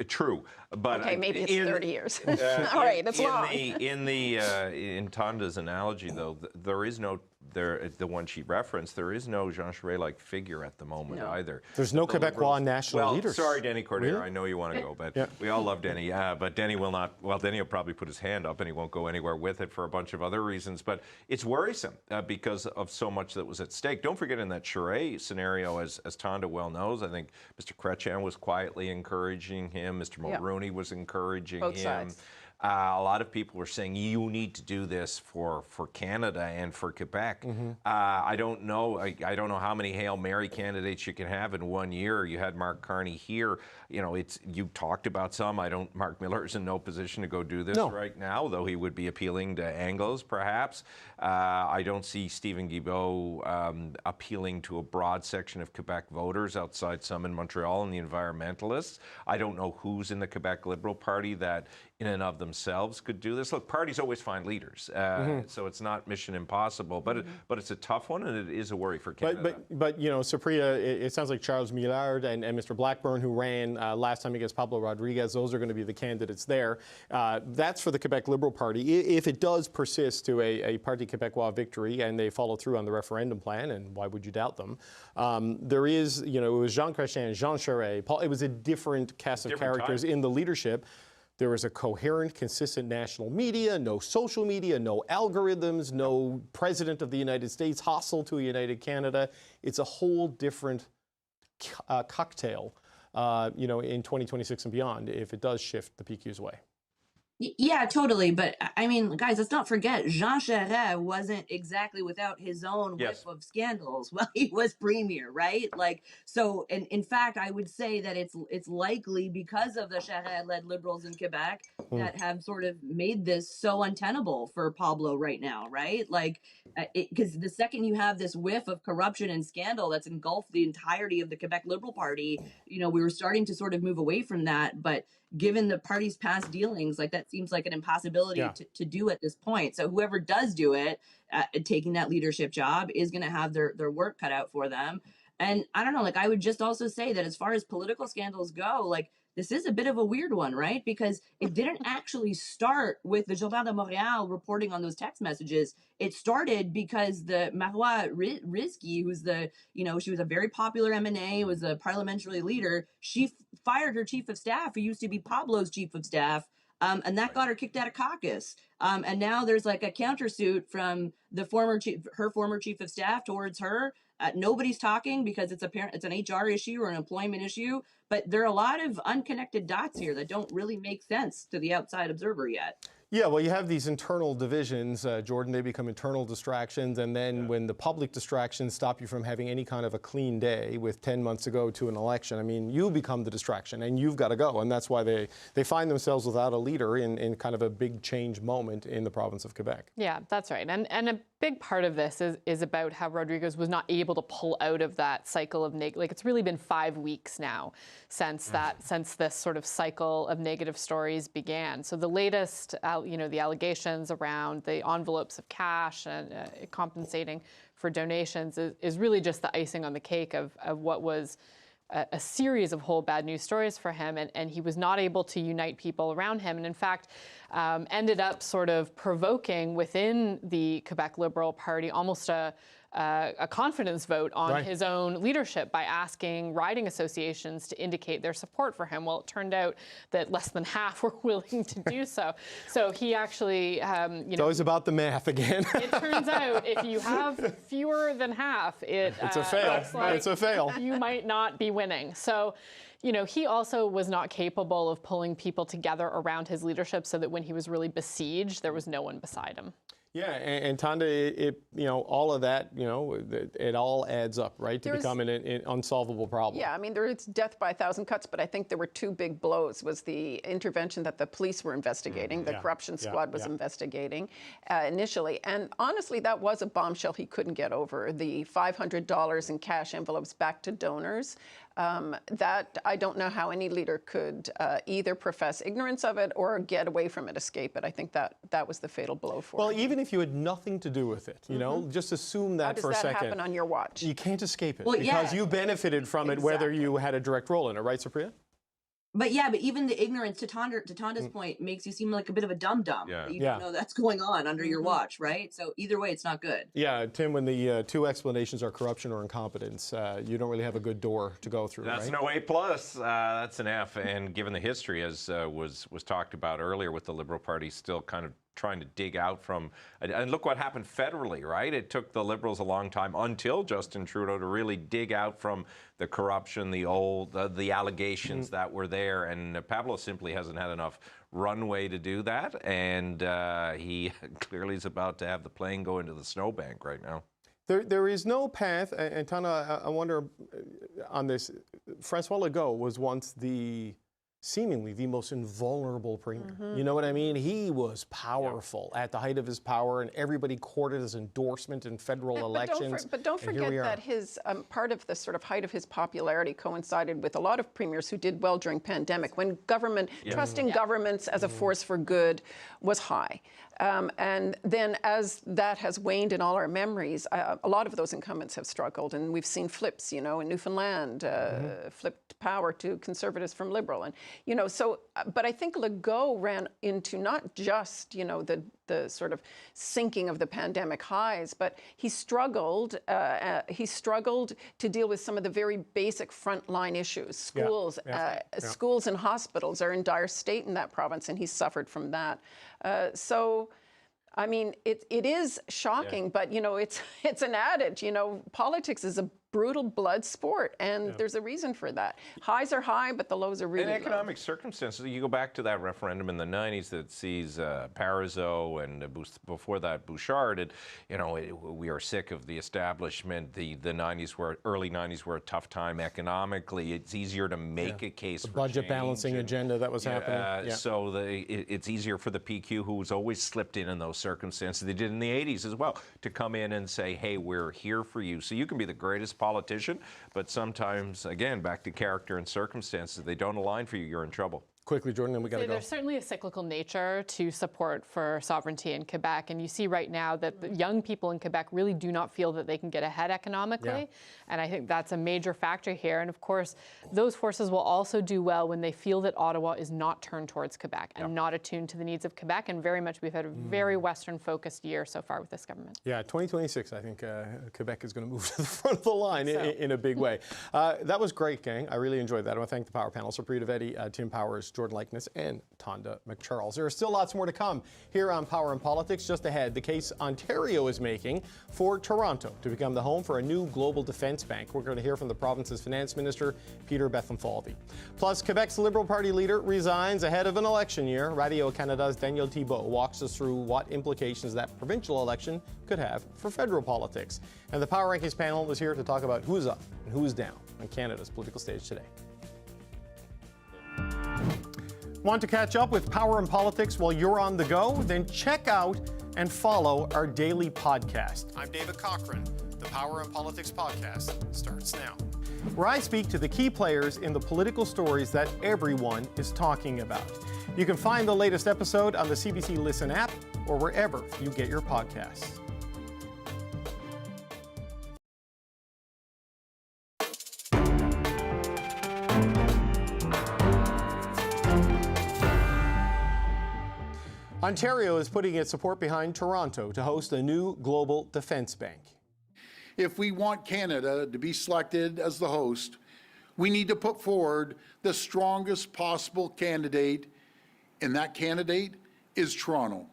Speaker 11: True, but
Speaker 12: okay, maybe it's 30 years. All right, it's long.
Speaker 11: In Tanda's analogy, though, there is no. The one she referenced, there is no Jean Charest-like figure at the moment either.
Speaker 1: There's no Quebecois national leaders.
Speaker 11: Sorry, Denny Cordier,
Speaker 1: really?
Speaker 11: I know you want to go, but we all love Denny. But Denny will not. Well, Denny will probably put his hand up, and he won't go anywhere with it for a bunch of other reasons. But it's worrisome because of so much that was at stake. Don't forget, in that Charest scenario, as Tanda well knows, I think Mr. Chrétien was quietly encouraging him. Mr. Mulroney was encouraging him.
Speaker 12: Both sides.
Speaker 11: A lot of people were saying, you need to do this for Canada and for Quebec. I don't know. I don't know how many Hail Mary candidates you can have in 1 year. You had Mark Carney here. You talked about some. Mark Miller's in no position to go do this right now, though he would be appealing to Anglos, perhaps. I don't see Stephen Guilbeault appealing to a broad section of Quebec voters outside some in Montreal and the environmentalists. I don't know who's in the Quebec Liberal Party that in and of themselves could do this. Look, parties always find leaders, so it's not mission impossible, but it's a tough one, and it is a worry for Canada.
Speaker 1: But you know, Supriya, it sounds like Charles Millard and Mr. Blackburn, who ran last time against Pablo Rodriguez, those are going to be the candidates there. That's for the Quebec Liberal Party. If it does persist to a Parti Québécois victory and they follow through on the referendum plan, and why would you doubt them? There is, you know, it was Jean Chrétien, Jean Charest, Paul, it was a different cast of characters in the leadership. There was a coherent, consistent national media, no social media, no algorithms, no president of the United States hostile to a united Canada. It's a whole different cocktail, you know, in 2026 and beyond if it does shift the PQ's way.
Speaker 10: Yeah, totally. But I mean, guys, let's not forget, Jean Charest wasn't exactly without his own whiff of scandals while he was premier, right? Like, so, and in fact, I would say that it's likely because of the Charest-led Liberals in Quebec that have sort of made this so untenable for Pablo right now, right? Like, because the second you have this whiff of corruption and scandal that's engulfed the entirety of the Quebec Liberal Party, you know, we were starting to sort of move away from that, but given the party's past dealings, like that seems like an impossibility to do at this point. So whoever does do it, taking that leadership job, is going to have their work cut out for them. And I don't know, like I would just also say that as far as political scandals go, like this is a bit of a weird one, right? Because it didn't actually start with the Journal de Montréal reporting on those text messages. It started because the Marois Rizki, who's the, you know, she was a very popular MNA, was a parliamentary leader. She fired her chief of staff, who used to be Pablo's chief of staff. And that got her kicked out of caucus. And now there's like a countersuit from the her former chief of staff towards her. Nobody's talking because it's an HR issue or an employment issue. But there are a lot of unconnected dots here that don't really make sense to the outside observer yet.
Speaker 1: Yeah, well, you have these internal divisions, Jordan, they become internal distractions, and then when the public distractions stop you from having any kind of a clean day with 10 months to go to an election, I mean, you become the distraction, and you've got to go, and that's why they find themselves without a leader in kind of a big change moment in the province of Quebec.
Speaker 2: Yeah, that's right, and a big part of this is about how Rodriguez was not able to pull out of that cycle of like it's really been 5 weeks now since this sort of cycle of negative stories began. So the latest, you know, the allegations around the envelopes of cash and compensating for donations is really just the icing on the cake of what was a series of whole bad news stories for him, and he was not able to unite people around him, and in fact ended up sort of provoking within the Quebec Liberal Party almost a confidence vote on his own leadership by asking riding associations to indicate their support for him. Well, it turned out that less than half were willing to do so. So he actually, you know,
Speaker 1: it's always about the math again.
Speaker 2: It turns out if you have fewer than half, it's
Speaker 1: a fail.
Speaker 2: Like
Speaker 1: it's a fail.
Speaker 2: You might not be winning. So, you know, he also was not capable of pulling people together around his leadership so that when he was really besieged, there was no one beside him.
Speaker 1: Yeah, and Tanda, you know, all of that, you know, it all adds up, right, to become an unsolvable problem.
Speaker 12: Yeah, I mean, it's death by 1,000 cuts, but I think there were two big blows. Was the intervention that the police were investigating, the corruption squad was investigating initially. And honestly, that was a bombshell he couldn't get over. The $500 in cash envelopes back to donors. That I don't know how any leader could either profess ignorance of it or get away from it, escape it. I think that was the fatal blow for him.
Speaker 1: Well, even if you had nothing to do with it, you know, just assume that for a second.
Speaker 12: How does that happen on your watch?
Speaker 1: You can't escape it because you benefited from it whether you had a direct role in it, right, Supriya?
Speaker 10: But yeah, but even the ignorance, to Tanda's point, makes you seem like a bit of a dum-dum.
Speaker 11: Yeah.
Speaker 10: You don't know that's going on under your watch, right? So either way, it's not good.
Speaker 1: Yeah, Tim, when the two explanations are corruption or incompetence, you don't really have a good door to go through,
Speaker 11: That's
Speaker 1: right?
Speaker 11: no A+. That's an F. And given the history, as was talked about earlier, with the Liberal Party still kind of trying to dig out from, and look what happened federally, right? It took the Liberals a long time until Justin Trudeau to really dig out from the corruption, the allegations that were there, and Pablo simply hasn't had enough runway to do that, and he clearly is about to have the plane go into the snowbank right now.
Speaker 1: There is no path, and Tana, I wonder on this, François Legault was once the seemingly the most invulnerable premier. You know what I mean? He was powerful at the height of his power, and everybody courted his endorsement in federal elections.
Speaker 12: But don't
Speaker 1: and here
Speaker 12: forget
Speaker 1: we are.
Speaker 12: that his part of the sort of height of his popularity coincided with a lot of premiers who did well during pandemic, when government trusting governments as a force for good was high. And then as that has waned in all our memories, a lot of those incumbents have struggled, and we've seen flips, you know, in Newfoundland, flipped power to conservatives from liberal. And, you know, so, but I think Legault ran into not just, you know, the sort of sinking of the pandemic highs, but he struggled to deal with some of the very basic frontline issues. Schools and hospitals are in dire state in that province, and he suffered from that. So, I mean, it is shocking, but, you know, it's an adage, you know, politics is a brutal blood sport, and there's a reason for that. Highs are high, but the lows are really low.
Speaker 11: In economic circumstances, you go back to that referendum in the 90s that sees Parizeau and before that Bouchard, and, you know, we are sick of the establishment. The 90s early 90s were a tough time economically. It's easier to make a case for
Speaker 1: budget
Speaker 11: change
Speaker 1: balancing agenda that was happening.
Speaker 11: So it's easier for the PQ, who's always slipped in those circumstances. They did in the 80s as well, to come in and say, hey, we're here for you. So you can be the greatest politician, but sometimes, again, back to character and circumstances, they don't align for you, you're in trouble.
Speaker 1: Quickly, Jordan, then we got to go.
Speaker 13: There's certainly a cyclical nature to support for sovereignty in Quebec, and you see right now that the young people in Quebec really do not feel that they can get ahead economically, and I think that's a major factor here. And of course, those forces will also do well when they feel that Ottawa is not turned towards Quebec and not attuned to the needs of Quebec, and very much we've had a very Western-focused year so far with this government.
Speaker 1: Yeah, 2026, I think Quebec is going to move to the front of the line in a big way. That was great, gang. I really enjoyed that. I want to thank the Power Panel, Supriya Dwivedi, Tim Powers, Jordan Likeness, and Tonda McCharles. There are still lots more to come here on Power and Politics. Just ahead, the case Ontario is making for Toronto to become the home for a new global defense bank. We're going to hear from the province's finance minister, Peter Bethlenfalvy. Plus, Quebec's Liberal Party leader resigns ahead of an election year. Radio Canada's Daniel Thibault walks us through what implications that provincial election could have for federal politics. And the Power Rankings panel is here to talk about who's up and who's down on Canada's political stage today. Want to catch up with Power and Politics while you're on the go? Then check out and follow our daily podcast. I'm David Cochran. The Power and Politics podcast starts now, where I speak to the key players in the political stories that everyone is talking about. You can find the latest episode on the CBC Listen app or wherever you get your podcasts. Ontario is putting its support behind Toronto to host a new global defense bank.
Speaker 14: If we want Canada to be selected as the host, we need to put forward the strongest possible candidate, and that candidate is Toronto.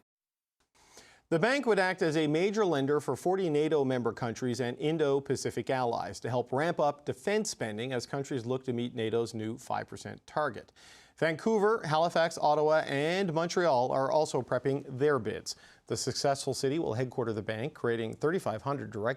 Speaker 1: The bank would act as a major lender for 40 NATO member countries and Indo-Pacific allies to help ramp up defense spending as countries look to meet NATO's new 5% target. Vancouver, Halifax, Ottawa, and Montreal are also prepping their bids. The successful city will headquarter the bank, creating 3,500 direct